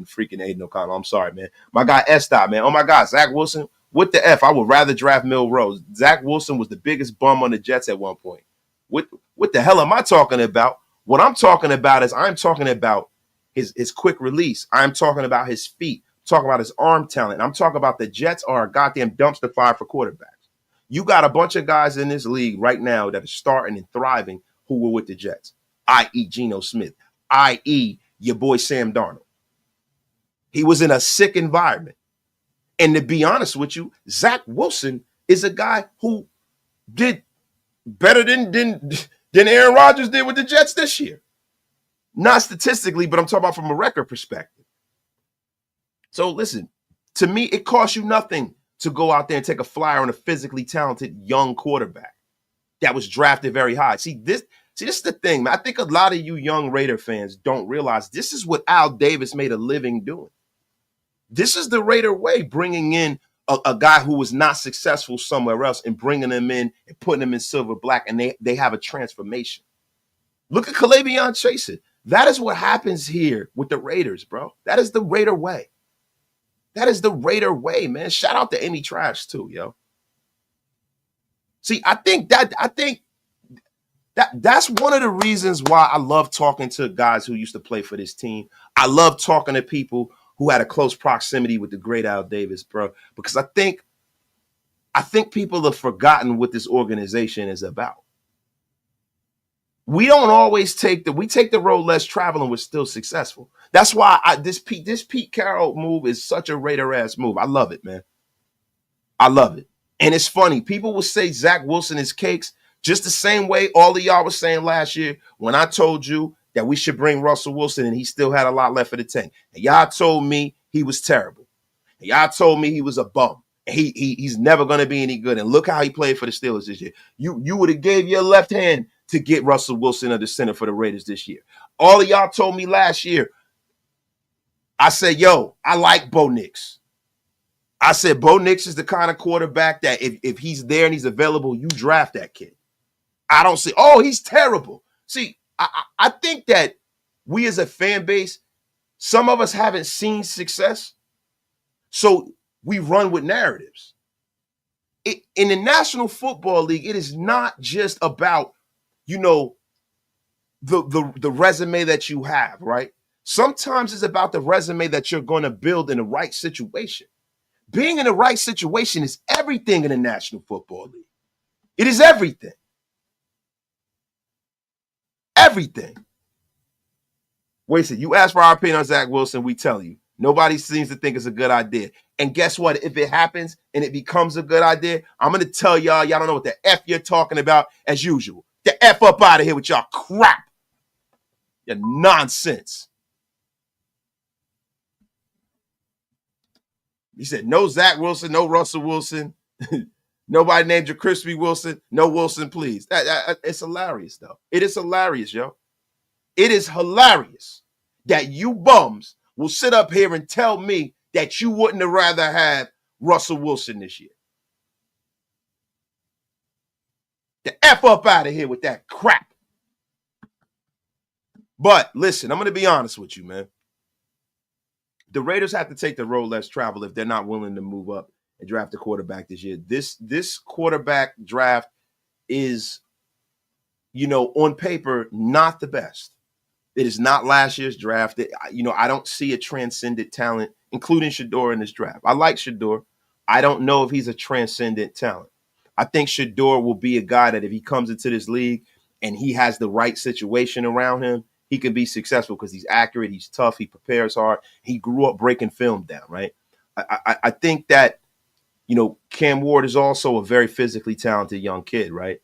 freaking Aiden O'Connell. I'm sorry, man. My guy Estop, man. Oh, my God, Zach Wilson. What the F? I would rather draft Milrose. Zach Wilson was the biggest bum on the Jets at one point. What the hell am I talking about? What I'm talking about is I'm talking about his quick release. I'm talking about his feet. I'm talking about his arm talent. I'm talking about the Jets are a goddamn dumpster fire for quarterbacks. You got a bunch of guys in this league right now that are starting and thriving who were with the Jets, i.e. Geno Smith, i.e. your boy Sam Darnold. He was in a sick environment. And to be honest with you, Zach Wilson is a guy who did better than Aaron Rodgers did with the Jets this year. Not statistically, but I'm talking about from a record perspective. So listen, to me, it costs you nothing to go out there and take a flyer on a physically talented young quarterback that was drafted very high. See, this is the thing, man. I think a lot of you young Raider fans don't realize this is what Al Davis made a living doing. This is the Raider way, bringing in a guy who was not successful somewhere else and bringing them in and putting them in silver black, and they have a transformation. Look at Kalavion Chaser. That is what happens here with the Raiders, bro. That is the Raider way. That is the Raider way, man. Shout out to Amy Trash too, yo. See, I think that's one of the reasons why I love talking to guys who used to play for this team. I love talking to people who had a close proximity with the great Al Davis, bro, because I think people have forgotten what this organization is about. We don't always take the road less travel and we're still successful. That's why this Pete Carroll move is such a Raider-ass move. I love it, man. I love it. And it's funny. People will say Zach Wilson is cakes just the same way all of y'all was saying last year when I told you that we should bring Russell Wilson and he still had a lot left of the tank. And y'all told me he was terrible. And y'all told me he was a bum. And he's never going to be any good. And look how he played for the Steelers this year. You would have gave your left hand to get Russell Wilson under center for the Raiders this year. All of y'all told me last year, I said, yo, I like Bo Nix. I said, Bo Nix is the kind of quarterback that if he's there and he's available, you draft that kid. I don't say, oh, he's terrible. See, I think that we as a fan base, some of us haven't seen success, so we run with narratives. In the National Football League, it is not just about, the resume that you have, right? Sometimes it's about the resume that you're going to build in the right situation. Being in the right situation is everything in the National Football League. It is everything. Everything. Wait a second. You ask for our opinion on Zach Wilson, we tell you. Nobody seems to think it's a good idea. And guess what? If it happens and it becomes a good idea, I'm going to tell y'all don't know what the F you're talking about as usual. The F up out of here with y'all crap. Your nonsense. He said, no Zach Wilson, no Russell Wilson. Nobody named you Crispy Wilson. No Wilson, please. It's hilarious, though. It is hilarious, yo. It is hilarious that you bums will sit up here and tell me that you wouldn't have rather had Russell Wilson this year. The F up out of here with that crap. But listen, I'm going to be honest with you, man. The Raiders have to take the road less traveled if they're not willing to move up and draft a quarterback this year. This quarterback draft is, on paper, not the best. It is not last year's draft. I don't see a transcendent talent, including Shedeur, in this draft. I like Shedeur. I don't know if he's a transcendent talent. I think Shedeur will be a guy that if he comes into this league and he has the right situation around him, he can be successful because he's accurate, he's tough, he prepares hard. He grew up breaking film down, right? I think that, Cam Ward is also a very physically talented young kid, right?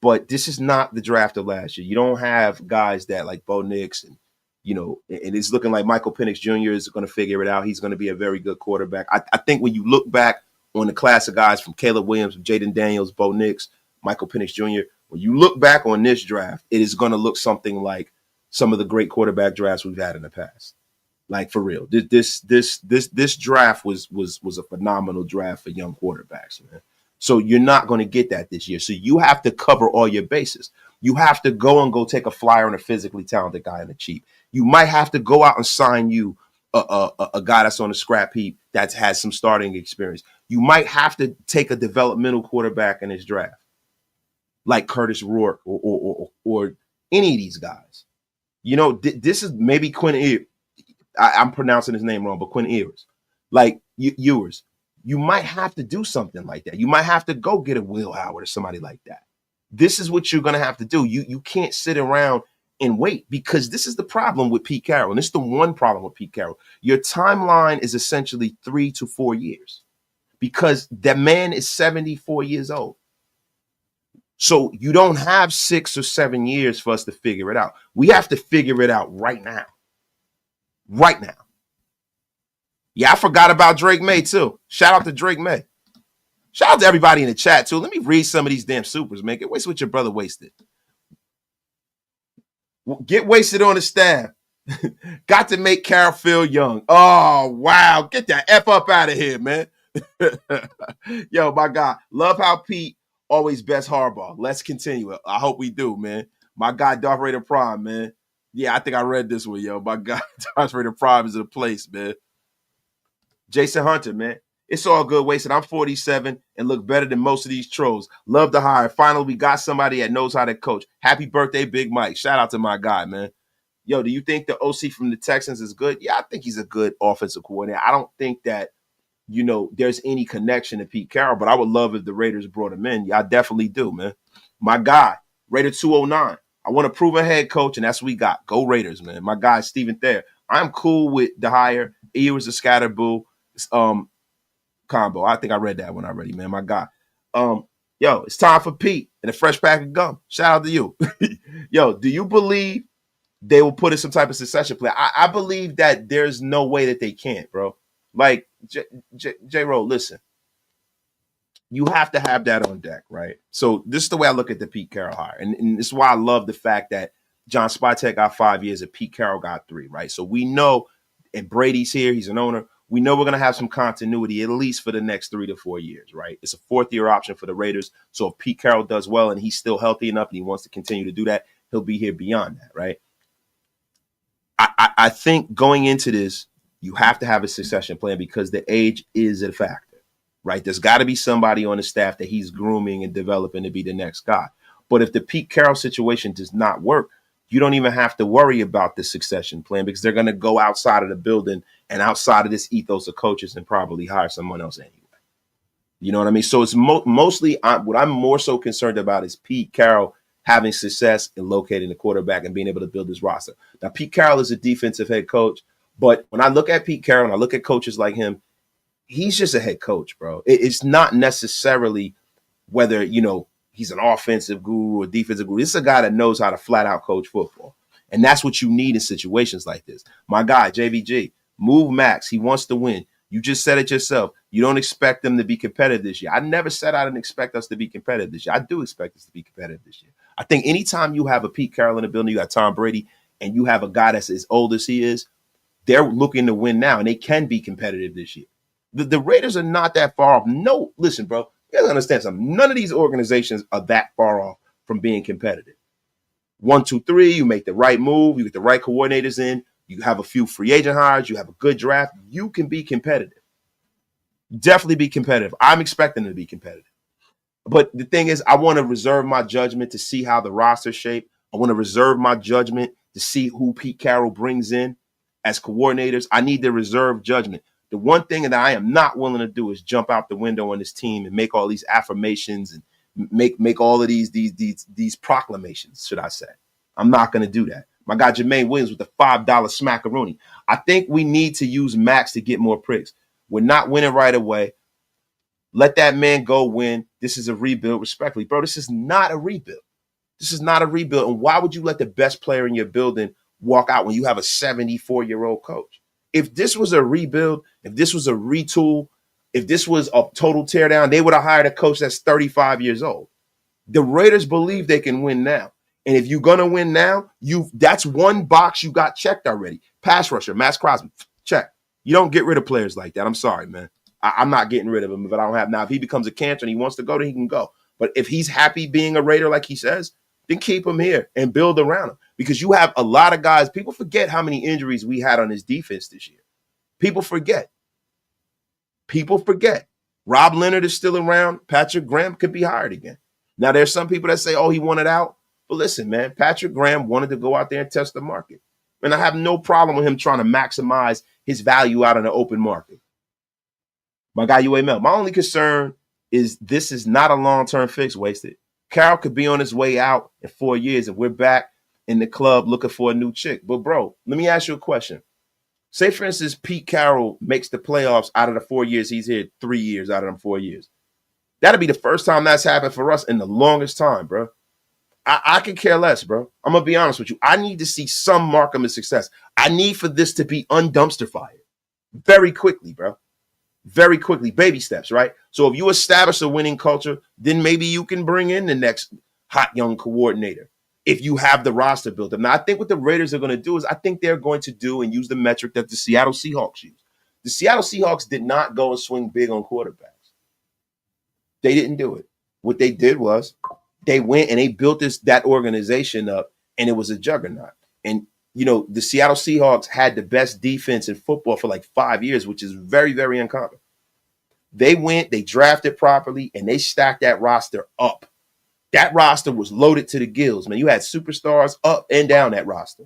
But this is not the draft of last year. You don't have guys that like Bo Nix and it's looking like Michael Penix Jr. is going to figure it out. He's going to be a very good quarterback. I think when you look back on the class of guys from Caleb Williams, Jaden Daniels, Bo Nix, Michael Penix Jr., when you look back on this draft, it is going to look something like some of the great quarterback drafts we've had in the past. Like, for real. This draft was a phenomenal draft for young quarterbacks, man. So you're not going to get that this year. So you have to cover all your bases. You have to go take a flyer on a physically talented guy in the cheap. You might have to go out and sign you a guy that's on the scrap heap that has some starting experience. You might have to take a developmental quarterback in this draft, like Curtis Rourke or any of these guys. This is maybe Quinn I'm pronouncing his name wrong, but Quinn Ewers. Like Ewers. You might have to do something like that. You might have to go get a Will Howard or somebody like that. This is what you're going to have to do. You can't sit around and wait, because this is the problem with Pete Carroll. And this is the one problem with Pete Carroll. Your timeline is essentially 3 to 4 years, because that man is 74 years old. So you don't have 6 or 7 years for us to figure it out. We have to figure it out right now. Right now. Yeah, I forgot about Drake May, too. Shout out to Drake May. Shout out to everybody in the chat, too. Let me read some of these damn supers, man. Get wasted with your brother wasted. Get wasted on the staff. Got to make Carroll feel young. Oh, wow. Get that F up out of here, man. Yo, my God. Love how Pete always best Harbaugh. Let's continue it. I hope we do, man. My guy, Darth Vader Prime, man. Yeah, I think I read this one, yo. My guy, Darth Vader Prime is in a place, man. Jason Hunter, man. It's all good, wasted. I'm 47 and look better than most of these trolls. Love the hire. Finally, we got somebody that knows how to coach. Happy birthday, Big Mike. Shout out to my guy, man. Yo, do you think the OC from the Texans is good? Yeah, I think he's a good offensive coordinator. I don't think that, there's any connection to Pete Carroll, but I would love if the Raiders brought him in. Yeah, I definitely do, man. My guy, Raider 209. I want a proven head coach, and that's what we got. Go Raiders, man. My guy, Stephen Thayer. I'm cool with the hire. He was a scatterboo. Combo. I think I read that one already, man. My guy. Yo, it's time for Pete and a fresh pack of gum. Shout out to you. Yo, do you believe they will put in some type of succession plan? I believe that there's no way that they can't, bro. Like, J-Ro, listen. You have to have that on deck, right? So this is the way I look at the Pete Carroll hire. And this is why I love the fact that John Spytek got 5 years and Pete Carroll got 3, right? So we know, and Brady's here, he's an owner. We know we're going to have some continuity at least for the next 3 to 4 years, right? It's a 4th-year option for the Raiders. So if Pete Carroll does well and he's still healthy enough and he wants to continue to do that, he'll be here beyond that, right? I think going into this, you have to have a succession plan because the age is a factor, right? There's got to be somebody on the staff that he's grooming and developing to be the next guy. But if the Pete Carroll situation does not work, you don't even have to worry about the succession plan because they're going to go outside of the building and outside of this ethos of coaches and probably hire someone else anyway. You know what I mean? So it's mostly what I'm more so concerned about is Pete Carroll having success in locating the quarterback and being able to build his roster. Now, Pete Carroll is a defensive head coach, but when I look at Pete Carroll and I look at coaches like him, he's just a head coach, bro. It's not necessarily whether, he's an offensive guru or defensive guru. This is a guy that knows how to flat out coach football. And that's what you need in situations like this. My guy, JVG, move Maxx. He wants to win. You just said it yourself. You don't expect them to be competitive this year. I never said I didn't expect us to be competitive this year. I do expect us to be competitive this year. I think anytime you have a Pete Carroll in the building, you got Tom Brady, and you have a guy that's as old as he is, they're looking to win now, and they can be competitive this year. The Raiders are not that far off. No, listen, bro, you gotta understand something. None of these organizations are that far off from being competitive. 1, 2, 3, you make the right move, you get the right coordinators in, you have a few free agent hires, you have a good draft, you can be competitive. Definitely be competitive. I'm expecting to be competitive. But the thing is, I want to reserve my judgment to see how the roster's shaped. I want to reserve my judgment to see who Pete Carroll brings in as coordinators. I need to reserve judgment. The one thing that I am not willing to do is jump out the window on this team and make all these affirmations and make all of these proclamations, should I say. I'm not going to do that. My guy Jermaine Williams with the $5 smackaroonie. I think we need to use Maxx to get more pricks. We're not winning right away. Let that man go win. This is a rebuild, respectfully. Bro, this is not a rebuild. This is not a rebuild. And why would you let the best player in your building walk out when you have a 74-year-old coach? If this was a rebuild, if this was a retool, if this was a total teardown, they would have hired a coach that's 35 years old. The Raiders believe they can win now. And if you're going to win now, that's one box you got checked already. Pass rusher, Maxx Crosby, check. You don't get rid of players like that. I'm sorry, man. I'm not getting rid of him if I don't have now. If he becomes a cancer and he wants to go, then he can go. But if he's happy being a Raider like he says, then keep him here and build around him. Because you have a lot of guys. People forget how many injuries we had on his defense this year. People forget. Rob Leonard is still around. Patrick Graham could be hired again. Now, there's some people that say, oh, he wanted out. But listen, man, Patrick Graham wanted to go out there and test the market. And I have no problem with him trying to maximize his value out in the open market. My guy, UAML, my only concern is this is not a long-term fix, Wasted. Carroll could be on his way out in 4 years if we're back in the club looking for a new chick. But, bro, let me ask you a question. Say, for instance, Pete Carroll makes the playoffs out of the 4 years. He's here 3 years out of them 4 years. That'll be the first time that's happened for us in the longest time, bro. I could care less, bro. I'm going to be honest with you. I need to see some mark of success. I need for this to be undumpster fired very quickly, bro. Very quickly. Baby steps, right? So if you establish a winning culture, then maybe you can bring in the next hot young coordinator if you have the roster built up. Now, I think what the Raiders are going to do is I think they're going to do and use the metric that the Seattle Seahawks use. The Seattle Seahawks did not go and swing big on quarterbacks. They didn't do it. What they did was they went and they built that organization up, and it was a juggernaut. And, you know, the Seattle Seahawks had the best defense in football for like 5 years, which is very, very uncommon. They went, they drafted properly, and they stacked that roster up. That roster was loaded to the gills, man. You had superstars up and down that roster.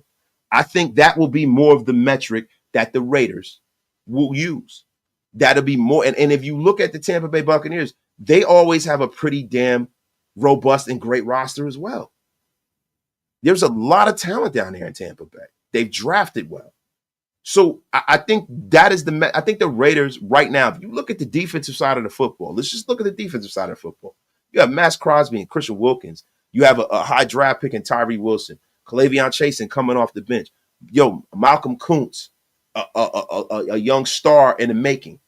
I think that will be more of the metric that the Raiders will use. That'll be more. And if you look at the Tampa Bay Buccaneers, they always have a pretty damn robust and great roster as well. There's a lot of talent down there in Tampa Bay. They've drafted well. So I think that is I think the Raiders right now, if you look at the defensive side of the football, let's just look at the defensive side of football. You have Maxx Crosby and Christian Wilkins. You have a high draft pick in Tyree Wilson, K'Lavon Chasen coming off the bench. Yo, Malcolm Kuntz, a young star in the making.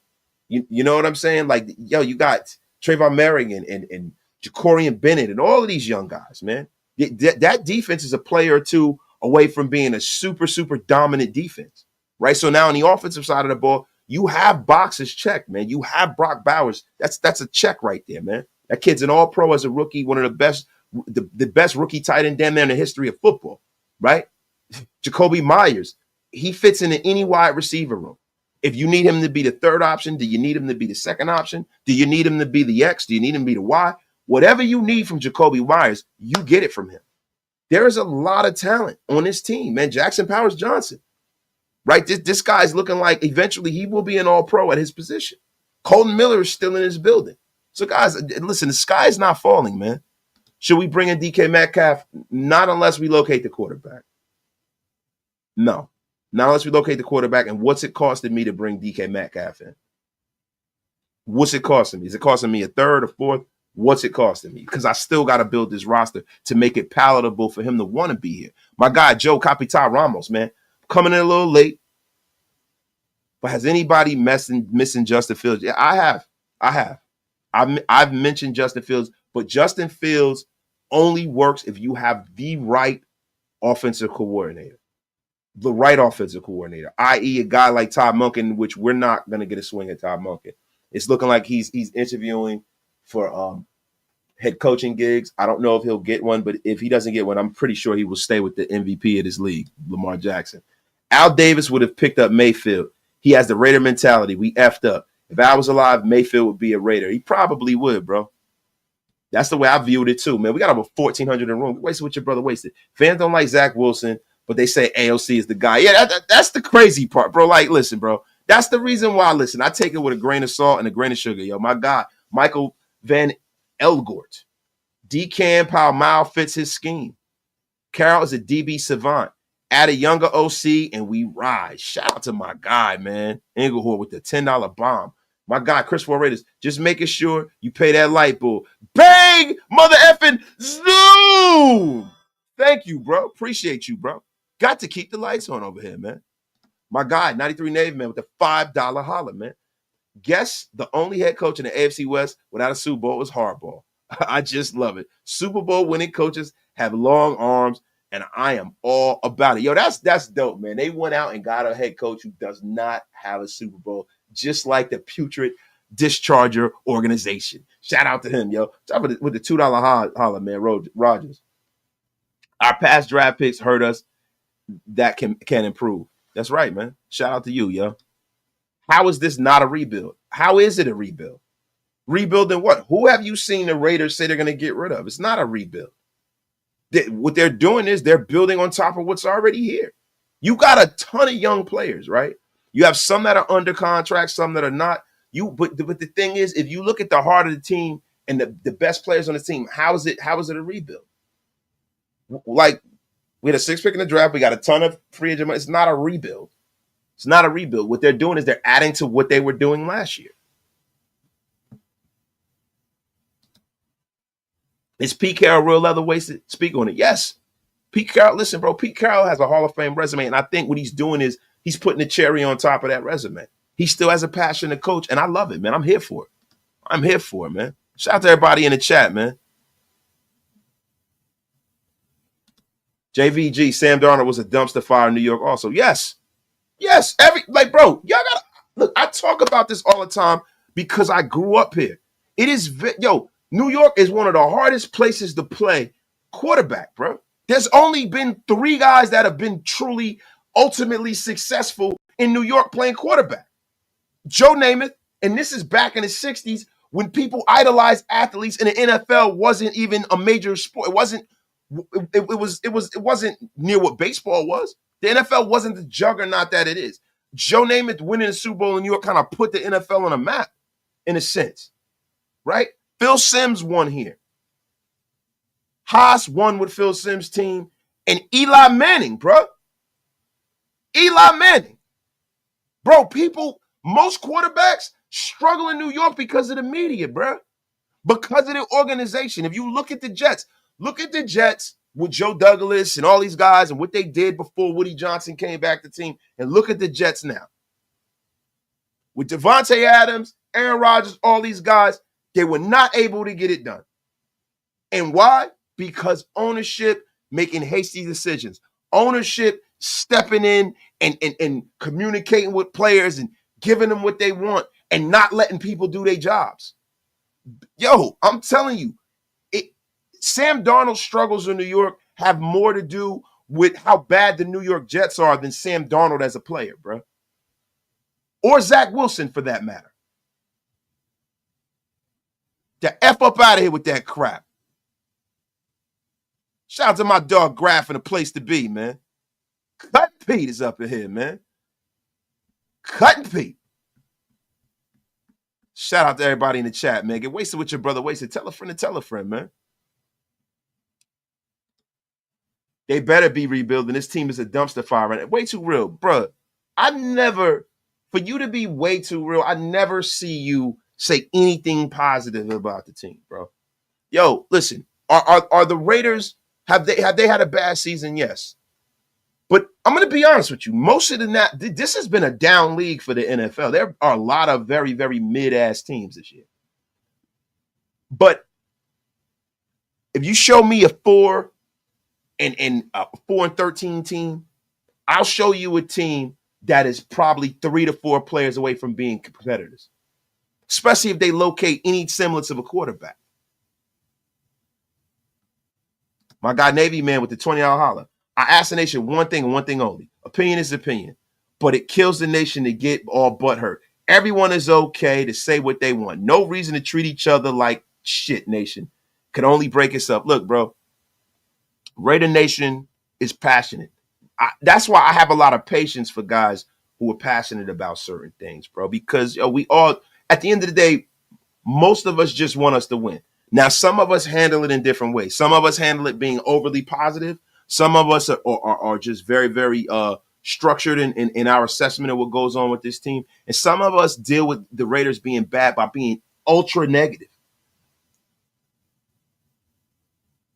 You know what I'm saying? Like, yo, you got Trayvon Merrigan and Jacorian Bennett and all of these young guys, man. That defense is a player or two away from being a super, super dominant defense, right? So now on the offensive side of the ball, you have boxes checked, man. You have Brock Bowers. That's a check right there, man. That kid's an all-pro as a rookie, one of the best rookie tight end damn near in the history of football, right? Jacoby Myers, he fits into any wide receiver room. If you need him to be the third option, do you need him to be the second option? Do you need him to be the X? Do you need him to be the Y? Whatever you need from Jacoby Myers, you get it from him. There is a lot of talent on this team, man. Jackson Powers Johnson, right? This guy's looking like eventually he will be an all-pro at his position. Colton Miller is still in his building. So, guys, listen, the sky is not falling, man. Should we bring in DK Metcalf? Not unless we locate the quarterback. No. Not unless we locate the quarterback. And what's it costing me to bring DK Metcalf in? What's it costing me? Is it costing me a third, a fourth? What's it costing me? Because I still got to build this roster to make it palatable for him to want to be here. My guy, Joe Capital Ramos, man, coming in a little late. But has anybody missing Justin Fields? Yeah, I have. I've mentioned Justin Fields, but Justin Fields only works if you have the right offensive coordinator. The right offensive coordinator, i.e., a guy like Todd Monken, which we're not going to get a swing at Todd Monken. It's looking like he's interviewing for head coaching gigs. I don't know if he'll get one, but if he doesn't get one, I'm pretty sure he will stay with the MVP of this league, Lamar Jackson. Al Davis would have picked up Mayfield. He has the Raider mentality. We effed up. If I was alive, Mayfield would be a Raider. He probably would, bro. That's the way I viewed it too, man. We got over 1,400 in the room. Wasted what your brother wasted. Fans don't like Zach Wilson, but they say AOC is the guy. Yeah, that's the crazy part, bro. Like, listen, bro. That's the reason why, listen, I take it with a grain of salt and a grain of sugar. Yo, my guy, Michael Van Elgort. DCAM Pal fits his scheme. Carroll is a DB savant. Add a younger OC and we rise. Shout out to my guy, man. Engelhort with the $10 bomb. My guy, Chris Raiders, just making sure you pay that light bill. Bang! Mother effing zoom! Thank you, bro. Appreciate you, bro. Got to keep the lights on over here, man. My guy, 93 Navy, man, with the $5 holler, man. Guess the only head coach in the AFC West without a Super Bowl is Harbaugh. I just love it. Super Bowl winning coaches have long arms, and I am all about it. Yo, that's dope, man. They went out and got a head coach who does not have a Super Bowl, just like the putrid discharger organization. Shout out to him, yo. With the $2 holler, man, Rogers. Our past draft picks hurt us. That can improve. That's right, man. Shout out to you, yo. How is this not a rebuild? How is it a rebuild? Rebuilding what? Who have you seen the Raiders say they're going to get rid of? It's not a rebuild. What they're doing is they're building on top of what's already here. You got a ton of young players, right? You have some that are under contract, some that are not. But the thing is, if you look at the heart of the team and the best players on the team, how is it a rebuild? Like, we had a 6th pick in the draft. We got a ton of free agent money. It's not a rebuild. It's not a rebuild. What they're doing is they're adding to what they were doing last year. Is Pete Carroll real leather wasted? Speak on it. Yes. Pete Carroll, listen, bro, Pete Carroll has a Hall of Fame resume, and I think what he's doing is he's putting the cherry on top of that resume. He still has a passion to coach, and I love it, man. I'm here for it. I'm here for it, man. Shout out to everybody in the chat, man. JVG, Sam Darnold was a dumpster fire in New York also. Yes. Yes. Bro, y'all got to, look, I talk about this all the time because I grew up here. It is, New York is one of the hardest places to play quarterback, bro. There's only been 3 guys that have been truly, ultimately successful in New York playing quarterback. Joe Namath, and this is back in the 60s when people idolized athletes and the NFL wasn't even a major sport. It wasn't near what baseball was. The NFL wasn't the juggernaut that it is. Joe Namath winning the Super Bowl in New York kind of put the NFL on a map, in a sense, right? Phil Simms won here. Haas won with Phil Simms' team. And Eli Manning, bro. Eli Manning. Bro, most quarterbacks struggle in New York because of the media, bro. Because of the organization. If you look at the Jets with Joe Douglas and all these guys and what they did before Woody Johnson came back to the team, and look at the Jets now. With Devontae Adams, Aaron Rodgers, all these guys, they were not able to get it done. And why? Because ownership making hasty decisions. Ownership stepping in and communicating with players and giving them what they want and not letting people do their jobs. Yo, I'm telling you, Sam Darnold's struggles in New York have more to do with how bad the New York Jets are than Sam Darnold as a player, bro. Or Zach Wilson, for that matter. The F up out of here with that crap. Shout out to my dog Graf and a place to be, man. Cut Pete is up in here, man. Cut Pete. Shout out to everybody in the chat, man. Get wasted with your brother wasted. Tell a friend, man. They better be rebuilding. This team is a dumpster fire right now. Way too real, bro. For you to be way too real, I never see you say anything positive about the team, bro. Yo, listen, are the Raiders, have they had a bad season? Yes. But I'm going to be honest with you. Most of this has been a down league for the NFL. There are a lot of very, very mid-ass teams this year. But if you show me a 4-13 team, I'll show you a team that is probably 3 to 4 players away from being competitors, especially if they locate any semblance of a quarterback. My guy Navy Man with the $20 holler. I ask the nation one thing and one thing only. Opinion is opinion, but it kills the nation to get all butthurt. Everyone is okay to say what they want. No reason to treat each other like shit, nation. Could only break us up. Look, bro, Raider Nation is passionate. That's why I have a lot of patience for guys who are passionate about certain things, bro, because we all, at the end of the day, most of us just want us to win. Now, some of us handle it in different ways. Some of us handle it being overly positive. Some of us are just very, very structured in our assessment of what goes on with this team. And some of us deal with the Raiders being bad by being ultra negative.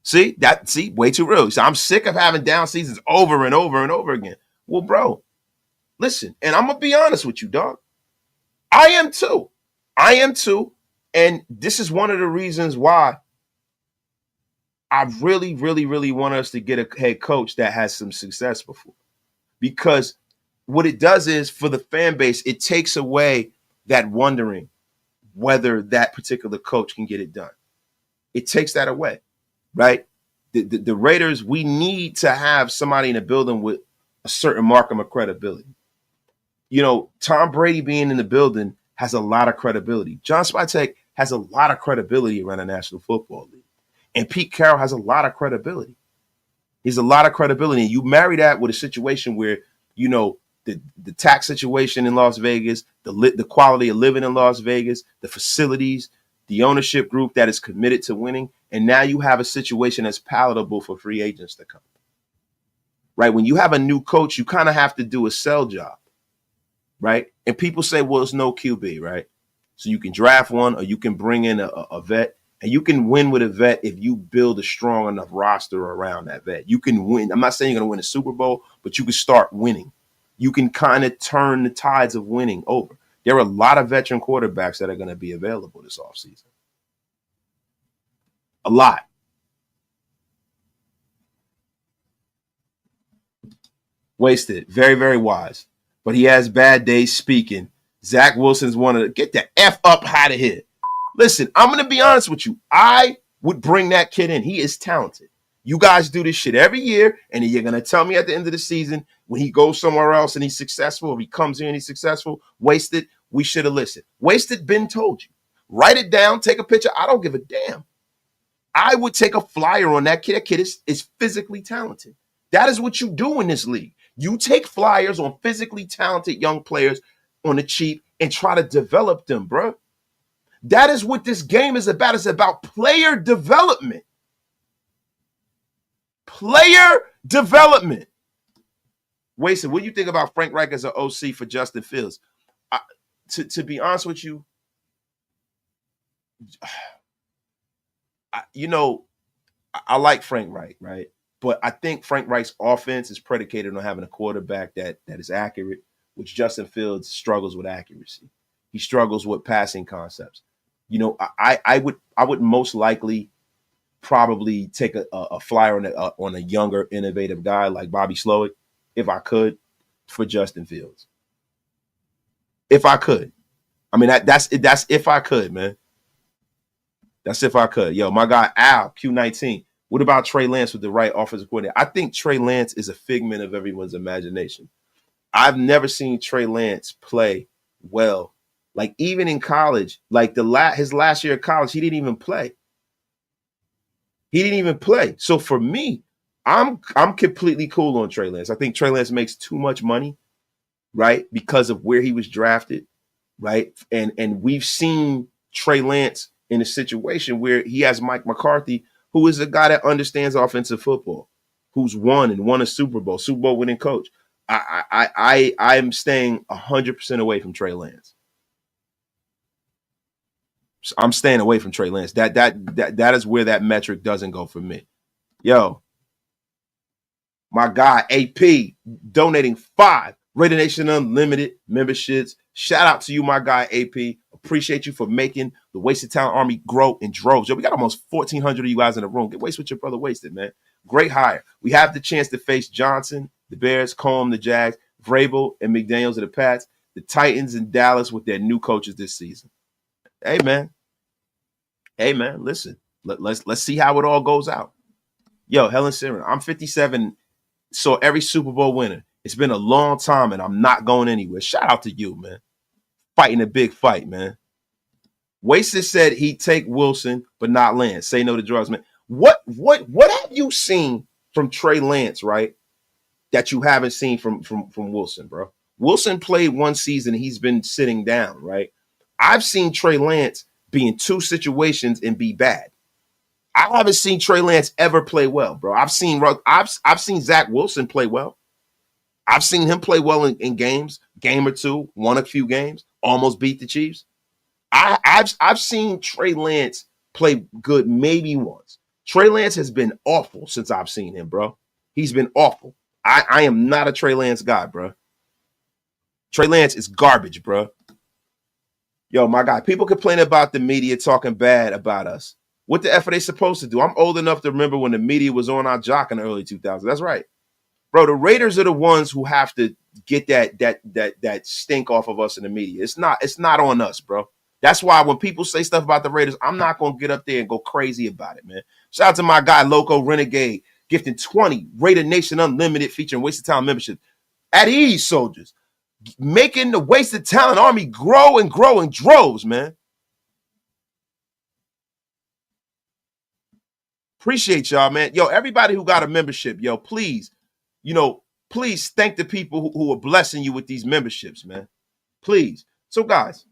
See, way too real. So I'm sick of having down seasons over and over and over again. Well, bro, listen, and I'm going to be honest with you, dog. I am too. And this is one of the reasons why I really, really, really want us to get a head coach that has some success before. Because what it does is, for the fan base, it takes away that wondering whether that particular coach can get it done. It takes that away, right? The Raiders, we need to have somebody in the building with a certain mark of credibility. You know, Tom Brady being in the building has a lot of credibility. John Spytek has a lot of credibility around the National Football League. And Pete Carroll has a lot of credibility. He's a lot of credibility. And you marry that with a situation where, you know, the tax situation in Las Vegas, the quality of living in Las Vegas, the facilities, the ownership group that is committed to winning. And now you have a situation that's palatable for free agents to come. Right? When you have a new coach, you kind of have to do a sell job. Right? And people say, well, it's no QB, right? So you can draft one, or you can bring in a vet, and you can win with a vet if you build a strong enough roster around that vet. You can win. I'm not saying you're going to win a Super Bowl, but you can start winning. You can kind of turn the tides of winning over. There are a lot of veteran quarterbacks that are going to be available this offseason. A lot. Wasted. Very, very wise. But he has bad days speaking. Zach Wilson's one of the, get the F up out of here. Listen, I'm going to be honest with you. I would bring that kid in. He is talented. You guys do this shit every year, and you're going to tell me at the end of the season when he goes somewhere else and he's successful, or he comes here and he's successful, Wasted, we should have listened. Wasted, been told you. Write it down, take a picture. I don't give a damn. I would take a flyer on that kid. That kid is physically talented. That is what you do in this league. You take flyers on physically talented young players on the cheap and try to develop them, bro. That is what this game is about. It's about player development. Player development. Wasted, what do you think about Frank Reich as an OC for Justin Fields? To be honest with you, I like Frank Reich, right? But I think Frank Reich's offense is predicated on having a quarterback that is accurate, which Justin Fields struggles with accuracy. He struggles with passing concepts. You know, I would most likely probably take a flyer on a younger, innovative guy like Bobby Slowick, if I could, for Justin Fields. If I could. I mean, that's if I could, man. That's if I could. Yo, my guy Al, Q19. What about Trey Lance with the right offensive coordinator? I think Trey Lance is a figment of everyone's imagination. I've never seen Trey Lance play well. Like, even in college, like his last year of college, he didn't even play. He didn't even play. So for me, I'm completely cool on Trey Lance. I think Trey Lance makes too much money, right? Because of where he was drafted, right? And we've seen Trey Lance in a situation where he has Mike McCarthy, who is a guy that understands offensive football, who's won a Super Bowl winning coach. I'm staying 100% away from Trey Lance. I'm staying away from Trey Lance. That is where that metric doesn't go for me. Yo, My guy AP donating 5 Raider Nation Unlimited memberships. Shout out to you, my guy AP. Appreciate you for making the Wasted Talent Army grow in droves. Yo, we got almost 1,400 of you guys in the room. Get Waste with your brother Wasted, man. Great hire. We have the chance to face Johnson, the Bears, Coleman, the Jags, Vrabel, and McDaniels of the Pats, the Titans, and Dallas with their new coaches this season. Hey, man. Listen. Let's see how it all goes out. Yo, Helen Siren, I'm 57, saw every Super Bowl winner. It's been a long time, and I'm not going anywhere. Shout out to you, man. Fighting a big fight, man. Wasted said he'd take Wilson, but not Lance. Say no to drugs, man. What have you seen from Trey Lance, right, that you haven't seen from Wilson, bro? Wilson played one season. He's been sitting down, right? I've seen Trey Lance be in 2 situations and be bad. I haven't seen Trey Lance ever play well, bro. I've seen Zach Wilson play well. I've seen him play well in games, game or two, won a few games, almost beat the Chiefs. I've seen Trey Lance play good maybe once. Trey Lance has been awful since I've seen him, bro. He's been awful. I am not a Trey Lance guy, bro. Trey Lance is garbage, bro. Yo, my guy, people complain about the media talking bad about us. What the F are they supposed to do? I'm old enough to remember when the media was on our jock in the early 2000s. That's right. Bro, the Raiders are the ones who have to get that stink off of us in the media. It's not on us, bro. That's why when people say stuff about the Raiders, I'm not going to get up there and go crazy about it, man. Shout out to my guy, Loco Renegade, gifting 20 Raider Nation Unlimited featuring Wasted Talent membership. At ease, soldiers. Making the Wasted Talent Army grow and grow in droves, man. Appreciate y'all, man. Yo, everybody who got a membership, yo, please, please thank the people who are blessing you with these memberships, man. Please. So, guys,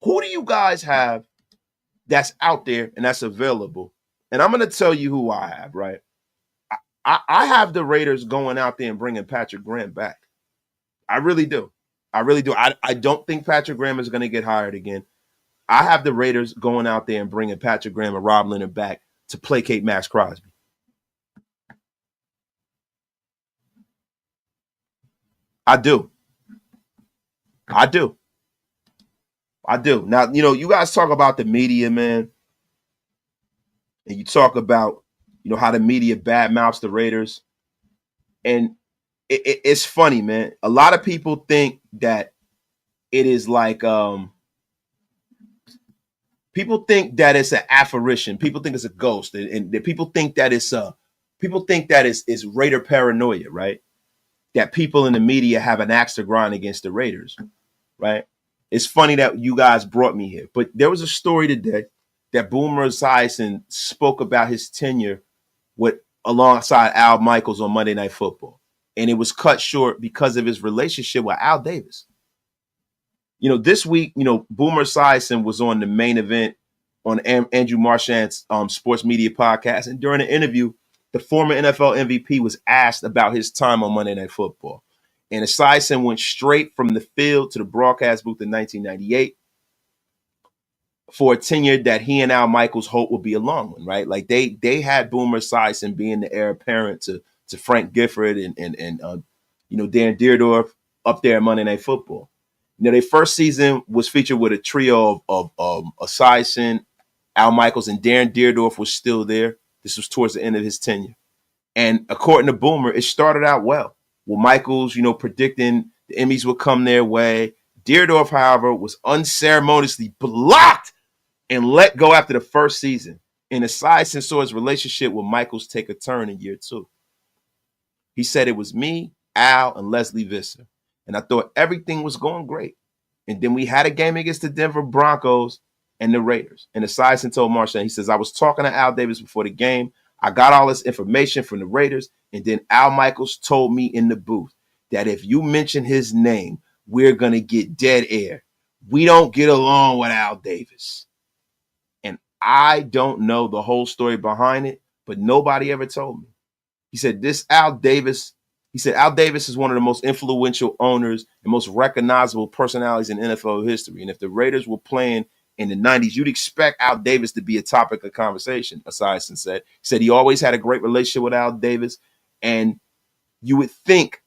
who do you guys have that's out there and that's available? And I'm going to tell you who I have, right? I have the Raiders going out there and bringing Patrick Graham back. I really do. I don't think Patrick Graham is going to get hired again. I have the Raiders going out there and bringing Patrick Graham and Rob Leonard back to placate Maxx Crosby. I do. Now, you guys talk about the media, man, and you talk about, how the media badmouths the Raiders. And it's funny, man. A lot of people think that it is like, people think that it's an apparition. People think it's a ghost, and people think that it's Raider paranoia, right? That people in the media have an axe to grind against the Raiders, right? It's funny that you guys brought me here, but there was a story today that Boomer Esiason spoke about his tenure alongside Al Michaels on Monday Night Football, and it was cut short because of his relationship with Al Davis. This week, Boomer Esiason was on the main event on Andrew Marchand's sports media podcast. And during the interview, the former NFL MVP was asked about his time on Monday Night Football. And Esiason went straight from the field to the broadcast booth in 1998 for a tenure that he and Al Michaels hoped would be a long one, right? Like they had Boomer Esiason being the heir apparent to Frank Gifford and Dan Dierdorf up there at Monday Night Football. Their first season was featured with a trio of Esiason, Al Michaels, and Darren Dierdorf was still there. This was towards the end of his tenure. And according to Boomer, it started out well. With Michaels, predicting the Emmys would come their way. Dierdorf, however, was unceremoniously blocked and let go after the first season. And Esiason saw his relationship with Michaels take a turn in year 2. He said it was me, Al, and Leslie Visser. And I thought everything was going great. And then we had a game against the Denver Broncos and the Raiders. And Esiason told Marshall, he says, I was talking to Al Davis before the game. I got all this information from the Raiders. And then Al Michaels told me in the booth that if you mention his name, we're going to get dead air. We don't get along with Al Davis. And I don't know the whole story behind it, but nobody ever told me. He said, Al Davis is one of the most influential owners and most recognizable personalities in NFL history. And if the Raiders were playing in the 90s, you'd expect Al Davis to be a topic of conversation, Esiason said. He said he always had a great relationship with Al Davis, and you would think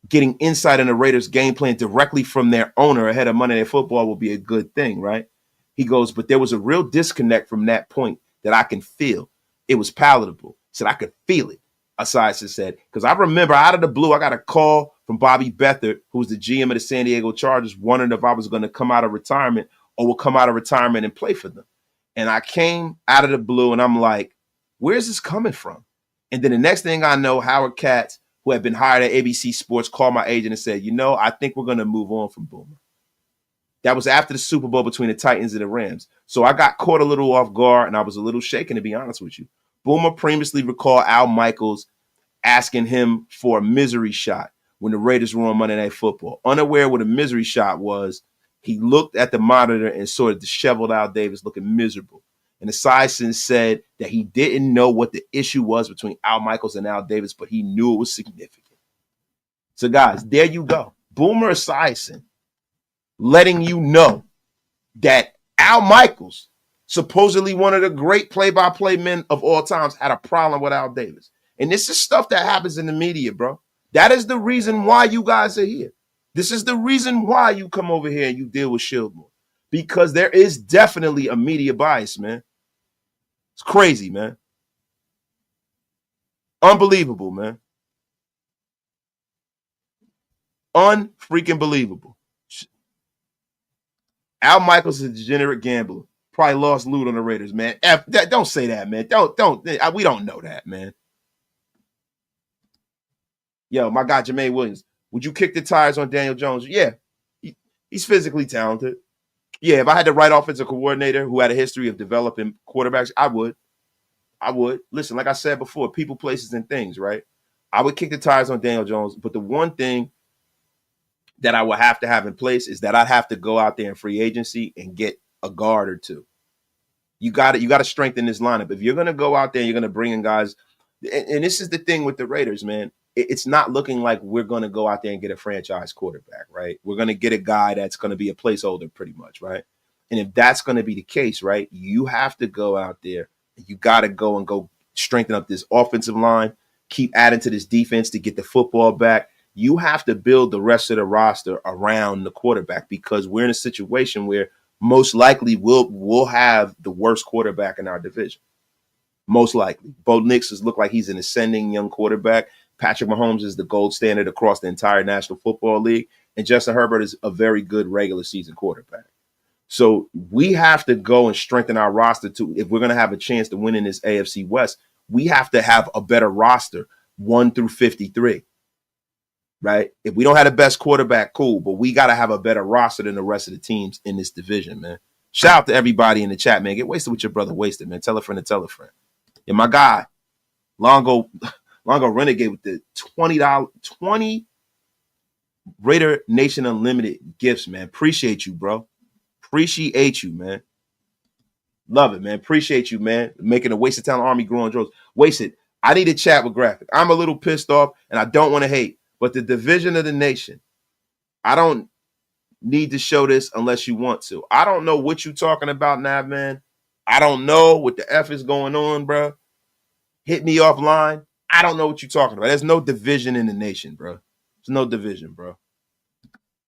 getting insight in the Raiders' game plan directly from their owner ahead of Monday Night Football will be a good thing, right? He goes, but there was a real disconnect from that point that I can feel. It was palatable. He said, I could feel it, Esiason said. Because I remember out of the blue, I got a call from Bobby Beathard, who was the GM of the San Diego Chargers, wondering if I was going to come out of retirement or would come out of retirement and play for them. And I came out of the blue, and I'm like, where's this coming from? And then the next thing I know, Howard Katz, who had been hired at ABC Sports, called my agent and said, I think we're going to move on from Boomer. That was after the Super Bowl between the Titans and the Rams. So I got caught a little off guard, and I was a little shaken, to be honest with you. Boomer previously recalled Al Michaels asking him for a misery shot when the Raiders were on Monday Night Football. Unaware what a misery shot was, he looked at the monitor and saw a disheveled Al Davis looking miserable. And Esiason said that he didn't know what the issue was between Al Michaels and Al Davis, but he knew it was significant. So, guys, there you go. Boomer Esiason letting you know that Al Michaels, supposedly one of the great play-by-play men of all times, had a problem with Al Davis. And this is stuff that happens in the media, bro. That is the reason why you guys are here. This is the reason why you come over here and you deal with Shieldmore. Because there is definitely a media bias, man. It's crazy, man. Unbelievable, man. Unfreaking believable. Al Michaels is a degenerate gambler. Probably lost loot on the Raiders, man. Don't say that, man. We don't know that, man. Yo, my guy Jermaine Williams. Would you kick the tires on Daniel Jones? Yeah. He's physically talented. Yeah, if I had the right offensive coordinator who had a history of developing quarterbacks, I would. Listen, like I said before, people, places, and things, right? I would kick the tires on Daniel Jones, but the one thing that I would have to have in place is that I'd have to go out there in free agency and get a guard or two. You got to strengthen this lineup. If you're going to go out there, you're going to bring in guys, and this is the thing with the Raiders, man. It's not looking like we're going to go out there and get a franchise quarterback, right? We're going to get a guy that's going to be a placeholder pretty much, right? And if that's going to be the case, right, you have to go out there. You got to go strengthen up this offensive line, keep adding to this defense to get the football back. You have to build the rest of the roster around the quarterback because we're in a situation where most likely we'll have the worst quarterback in our division. Most likely. Bo Nix has looked like he's an ascending young quarterback. Patrick Mahomes is the gold standard across the entire National Football League. And Justin Herbert is a very good regular season quarterback. So we have to go and strengthen our roster too. If we're going to have a chance to win in this AFC West, we have to have a better roster, 1 through 53. Right? If we don't have the best quarterback, cool, but we got to have a better roster than the rest of the teams in this division, man. Shout out to everybody in the chat, man. Get wasted with your brother wasted, man. Tell a friend to tell a friend. And my guy, Longo Renegade with the $20 Raider Nation Unlimited gifts, man. Appreciate you, bro. Appreciate you, man. Love it, man. Appreciate you, man. Making a Wasted Talent Army grow in droves. Wasted. I need to chat with Graphic. I'm a little pissed off, and I don't want to hate. But the division of the nation, I don't need to show this unless you want to. I don't know what you're talking about now, man. I don't know what the F is going on, bro. Hit me offline. I don't know what you're talking about. There's no division in the nation, bro. There's no division, bro.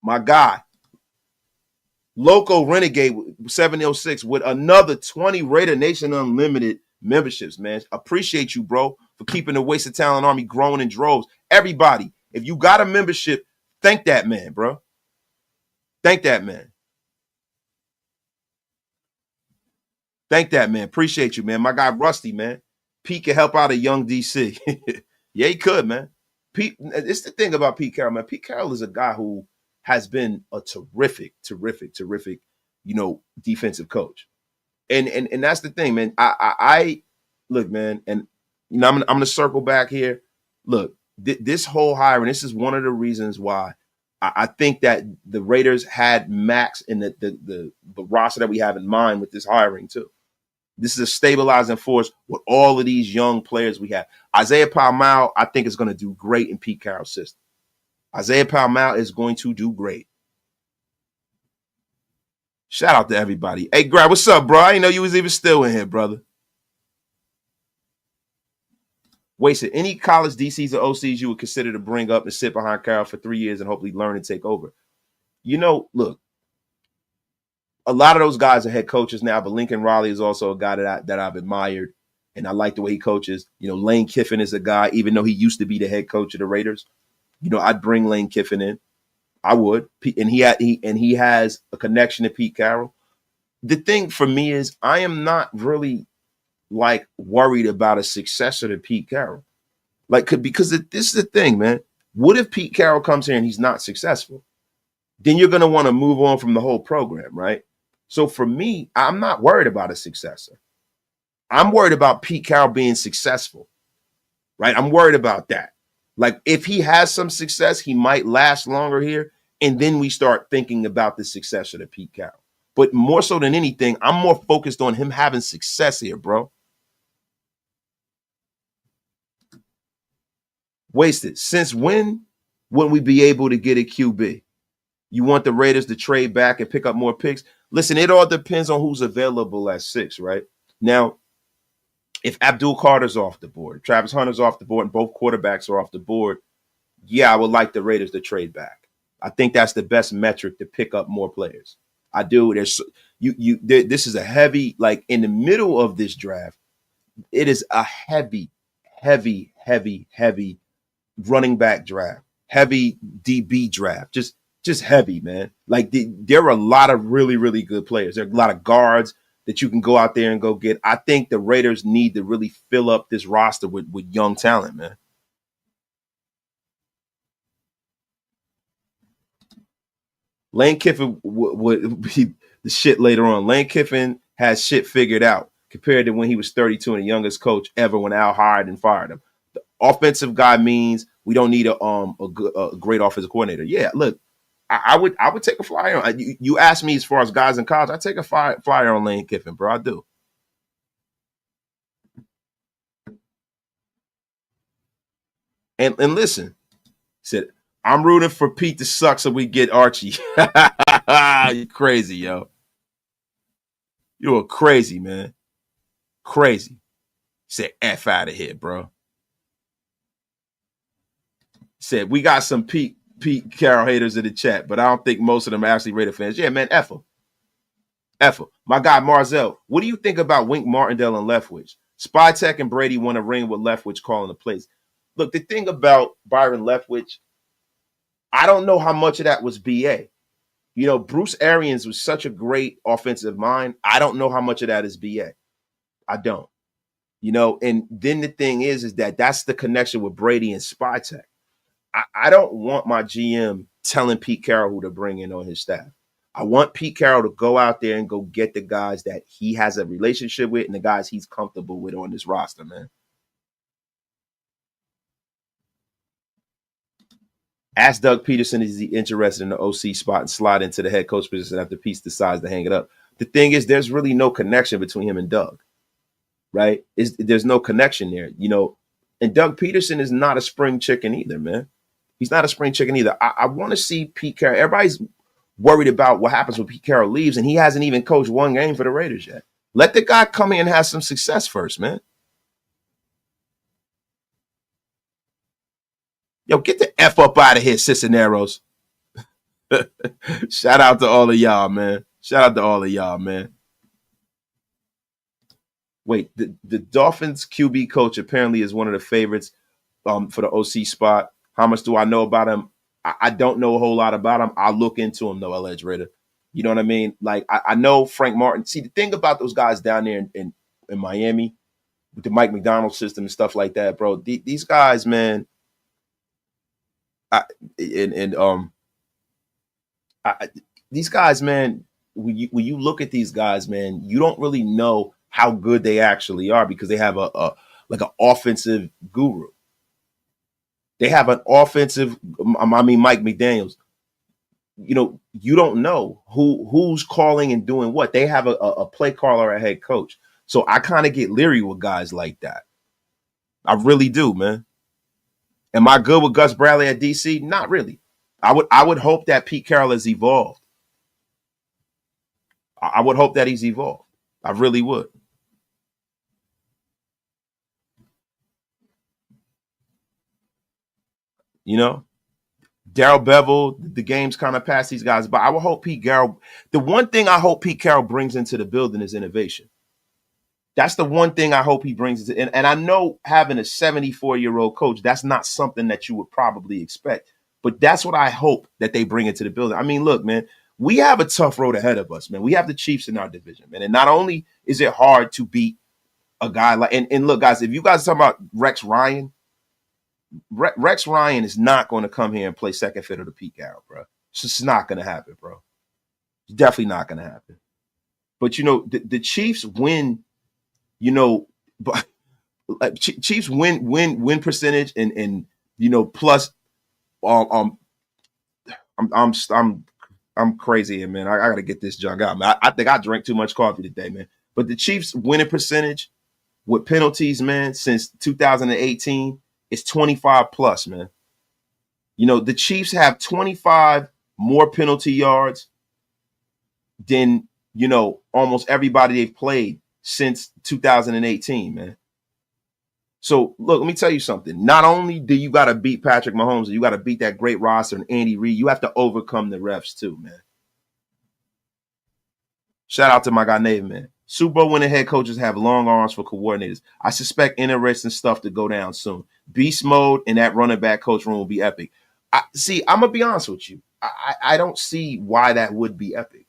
My guy, Loco Renegade 706 with another 20 Raider Nation Unlimited memberships, man. Appreciate you, bro, for keeping the Wasted Talent Army growing in droves. Everybody, if you got a membership, thank that man, bro. Thank that man. Thank that man. Appreciate you, man. My guy Rusty, man. Pete can help out a young DC. Yeah, he could, man. Pete, it's the thing about Pete Carroll, man. Pete Carroll is a guy who has been a terrific, defensive coach. And that's the thing, man. I look, man, and I'm gonna circle back here. Look, this whole hiring, this is one of the reasons why I think that the Raiders had Maxx in the roster that we have in mind with this hiring too. This is a stabilizing force with all of these young players we have. Isaiah Palmau, I think, is going to do great in Pete Carroll's system. Isaiah Palmau is going to do great. Shout out to everybody. Hey, Grab, what's up, bro? I didn't know you was even still in here, brother. Wasted any college DCs or OCs you would consider to bring up and sit behind Carroll for 3 years and hopefully learn and take over. Look, a lot of those guys are head coaches now, but Lincoln Riley is also a guy that I've admired, and I like the way he coaches. Lane Kiffin is a guy, even though he used to be the head coach of the Raiders. I'd bring Lane Kiffin in. I would, and he has a connection to Pete Carroll. The thing for me is I am not really worried about a successor to Pete Carroll, because this is the thing, man. What if Pete Carroll comes here and he's not successful? Then you're going to want to move on from the whole program, right? So for me, I'm not worried about a successor. I'm worried about Pete Carroll being successful, right? I'm worried about that. If he has some success, he might last longer here, and then we start thinking about the successor to Pete Carroll. But more so than anything, I'm more focused on him having success here, bro. Wasted. Since when would we be able to get a QB? You want the Raiders to trade back and pick up more picks? Listen, it all depends on who's available at 6, right? Now, if Abdul Carter's off the board, Travis Hunter's off the board, and both quarterbacks are off the board, yeah, I would like the Raiders to trade back. I think that's the best metric to pick up more players. I do. This is a heavy, in the middle of this draft, it is a heavy running back draft, heavy DB draft, just heavy, man. There are a lot of really, really good players. There are a lot of guards that you can go out there and go get. I think the Raiders need to really fill up this roster with young talent, man. Lane Kiffin would be the shit later on. Lane Kiffin has shit figured out compared to when he was 32 and the youngest coach ever when Al hired and fired him. The offensive guy means we don't need a great offensive coordinator. Yeah, look, I would take a flyer on. You ask me as far as guys in college, I take a flyer on Lane Kiffin, bro. I do. And listen, said I'm rooting for Pete to suck so we get Archie. You crazy, yo. You're crazy, man. Crazy. Said F out of here, bro. Said we got some Pete Carroll haters in the chat, but I don't think most of them are actually Raider fans. Yeah, man, F them. F them. My guy Marzell, what do you think about Wink Martindale and Leftwich? Spytek and Brady won a ring with Leftwich calling the plays. Look, the thing about Byron Leftwich, I don't know how much of that was BA. Bruce Arians was such a great offensive mind. I don't know how much of that is BA. I don't. And then the thing is that's the connection with Brady and Spytek. I don't want my GM telling Pete Carroll who to bring in on his staff. I want Pete Carroll to go out there and go get the guys that he has a relationship with and the guys he's comfortable with on this roster, man. Ask Doug Peterson, is he interested in the OC spot and slide into the head coach position after Pete decides to hang it up? The thing is, there's really no connection between him and Doug, right? There's no connection there, And Doug Peterson is not a spring chicken either, man. He's not a spring chicken either. I want to see Pete Carroll. Everybody's worried about what happens when Pete Carroll leaves, and he hasn't even coached one game for the Raiders yet. Let the guy come in and have some success first, man. Yo, get the F up out of here, Cisneros. Shout out to all of y'all, man. Shout out to all of y'all, man. Wait, the Dolphins QB coach apparently is one of the favorites for the OC spot. How much do I know about him? I don't know a whole lot about him. I'll look into him, though, Alleged Raider. You know what I mean? I know Frank Martin. See, the thing about those guys down there in Miami with the Mike McDonald system and stuff like that, bro, these guys, man, these guys, man, when you look at these guys, man, you don't really know how good they actually are because they have an offensive guru. They have an offensive, Mike McDaniels. You don't know who's calling and doing what. They have a play caller, a head coach. So I kind of get leery with guys like that. I really do, man. Am I good with Gus Bradley at DC? Not really. I would hope that Pete Carroll has evolved. I would hope that he's evolved. I really would. You know, Daryl Bevel, the game's kind of past these guys, but I would hope Pete Carroll. The one thing I hope Pete Carroll brings into the building is innovation. That's the one thing I hope he brings. And I know having a 74-year-old coach, that's not something that you would probably expect. But that's what I hope that they bring into the building. I mean, look, man, we have a tough road ahead of us, man. We have the Chiefs in our division, man. And not only is it hard to beat a guy like, and look, guys, if you guys are talking about Rex Ryan, Rex Ryan is not going to come here and play second fiddle to Pete Carroll, bro. It's just not going to happen, bro. It's definitely not going to happen. But, you know, the Chiefs win, you know, but Chiefs win percentage and you know, plus I'm crazy here, man. I got to get this junk out, man. I think I drank too much coffee today, man. But the Chiefs winning percentage with penalties, man, since 2018 is 25 plus, man. You know, the Chiefs have 25 more penalty yards than, you know, almost everybody they've played since 2018, man. So, look, let me tell you something. Not only do you got to beat Patrick Mahomes, you got to beat that great roster and Andy Reid, you have to overcome the refs too, man. Shout out to my guy, Nate, man. Super Bowl winning head coaches have long arms for coordinators. I suspect interesting stuff to go down soon. Beast mode in that running back coach room will be epic. I'm going to be honest with you. I don't see why that would be epic.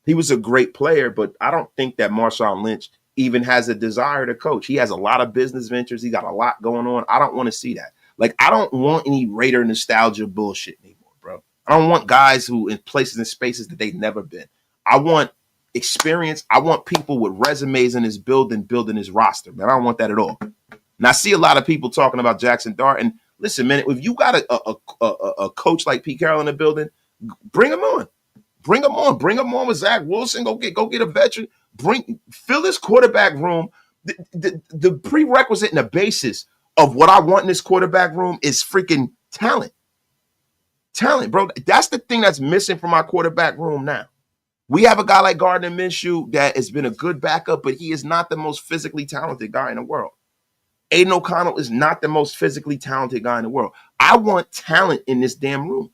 He was a great player, but I don't think that Marshawn Lynch even has a desire to coach. He has a lot of business ventures. He got a lot going on. I don't want to see that. Like, I don't want any Raider nostalgia bullshit anymore, bro. I don't want guys who in places and spaces that they've never been. I want experience. I want people with resumes in his building his roster, man. I don't want that at all. And I see a lot of people talking about Jackson Dart. And listen, man, if you got a coach like Pete Carroll in the building, bring him on. Bring him on. Bring him on with Zach Wilson. Go get a veteran. Fill this quarterback room. The prerequisite and the basis of what I want in this quarterback room is freaking talent. Talent, bro. That's the thing that's missing from our quarterback room now. We have a guy like Gardner Minshew that has been a good backup, but he is not the most physically talented guy in the world. Aiden O'Connell is not the most physically talented guy in the world. I want talent in this damn room.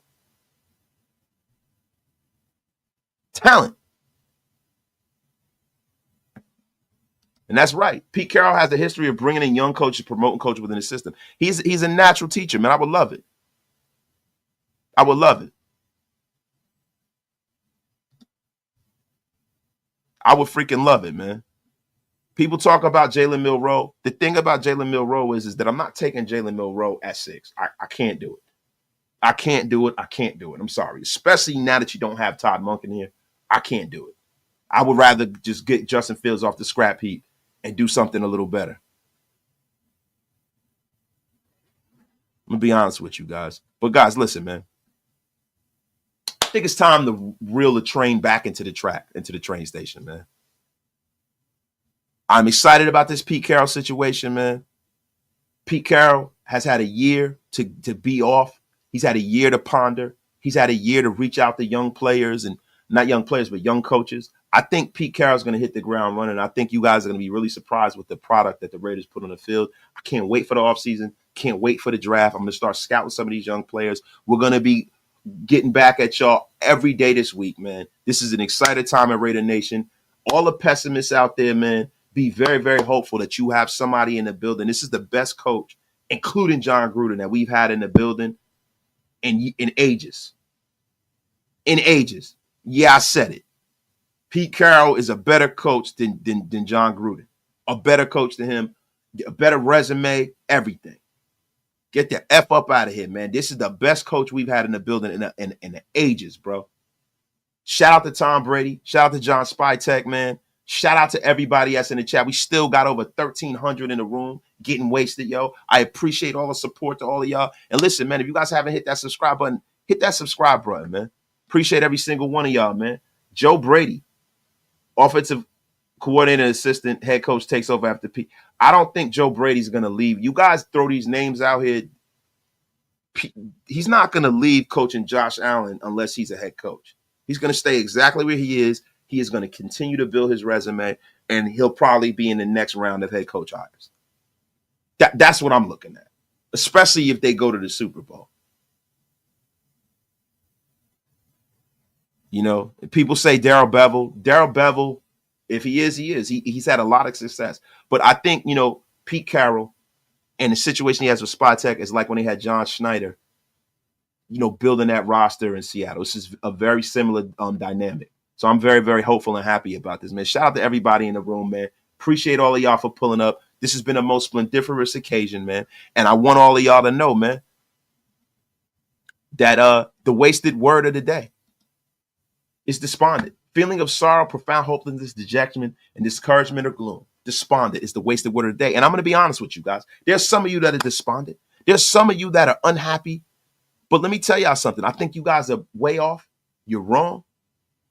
Talent. And that's right. Pete Carroll has a history of bringing in young coaches, promoting coaches within the system. He's a natural teacher, man. I would love it. I would love it. I would freaking love it, man. People talk about Jalen Milroe. The thing about Jalen Milroe is that I'm not taking Jalen Milroe at 6. I can't do it. I can't do it. I can't do it. I'm sorry. Especially now that you don't have Todd Monk in here. I can't do it. I would rather just get Justin Fields off the scrap heap and do something a little better. I'm going to be honest with you guys. But guys, listen, man. I think it's time to reel the train back into the train station, man. I'm excited about this Pete Carroll situation, man. Pete Carroll has had a year to be off. He's had a year to ponder. He's had a year to reach out to young players, and not young players, but young coaches. I think Pete Carroll's going to hit the ground running. I think you guys are going to be really surprised with the product that the Raiders put on the field. I can't wait for the offseason. Can't wait for the draft. I'm going to start scouting some of these young players. We're going to be getting back at y'all every day this week, man. This is an excited time in Raider Nation. All the pessimists out there, man, be very, very hopeful that you have somebody in the building. This is the best coach, including John Gruden, that we've had in the building in ages. In ages. Yeah, I said it. Pete Carroll is a better coach than John Gruden. A better coach than him, a better resume, everything. Get the F up out of here, man. This is the best coach we've had in the building in the ages, bro. Shout out to Tom Brady. Shout out to John Spytek, man. Shout out to everybody that's in the chat. We still got over 1,300 in the room getting wasted, yo. I appreciate all the support to all of y'all. And listen, man, if you guys haven't hit that subscribe button, hit that subscribe button, man. Appreciate every single one of y'all, man. Joe Brady, offensive coordinator, assistant, head coach, takes over after Pete. I don't think Joe Brady's going to leave. You guys throw these names out here. He's not going to leave coaching Josh Allen unless he's a head coach. He's going to stay exactly where he is. He is going to continue to build his resume, and he'll probably be in the next round of head coach hires. That's what I'm looking at, especially if they go to the Super Bowl. You know, people say Darrell Bevell, if he is, he is. He's had a lot of success. But I think, you know, Pete Carroll and the situation he has with Spytek is like when they had John Schneider, you know, building that roster in Seattle. This is a very similar dynamic. So I'm very, very hopeful and happy about this, man. Shout out to everybody in the room, man. Appreciate all of y'all for pulling up. This has been a most splendiferous occasion, man. And I want all of y'all to know, man, that the wasted word of the day is despondent. Feeling of sorrow, profound hopelessness, dejection, and discouragement or gloom. Despondent is the wasted word of the day. And I'm going to be honest with you guys. There's some of you that are despondent. There's some of you that are unhappy. But let me tell y'all something. I think you guys are way off. You're wrong.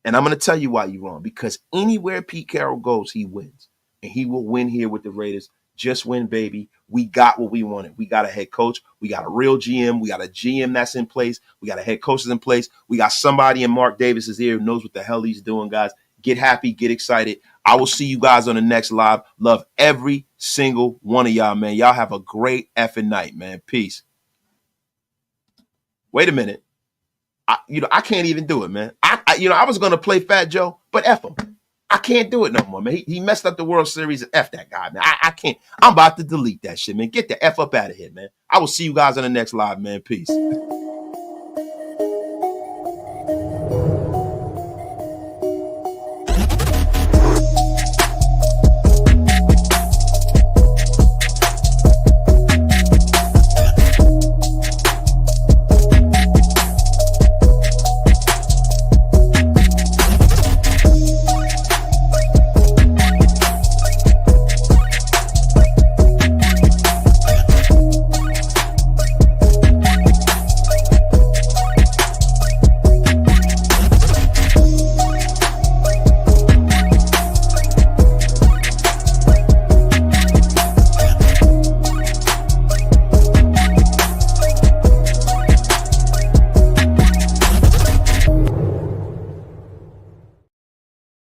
And I'm going to tell you why you're wrong. Because anywhere Pete Carroll goes, he wins. And he will win here with the Raiders. Just win, baby. We got what we wanted. We got a head coach. We got a real GM. We got a GM that's in place. We got a head coach that's in place. We got somebody in Mark Davis's ear who knows what the hell he's doing, guys. Get happy. Get excited. I will see you guys on the next live. Love every single one of y'all, man. Y'all have a great effing night, man. Peace. Wait a minute. I can't even do it, man. I was going to play Fat Joe, but F him. I can't do it no more, man. He messed up the World Series and F that guy, man. I can't. I'm about to delete that shit, man. Get the F up out of here, man. I will see you guys on the next live, man. Peace.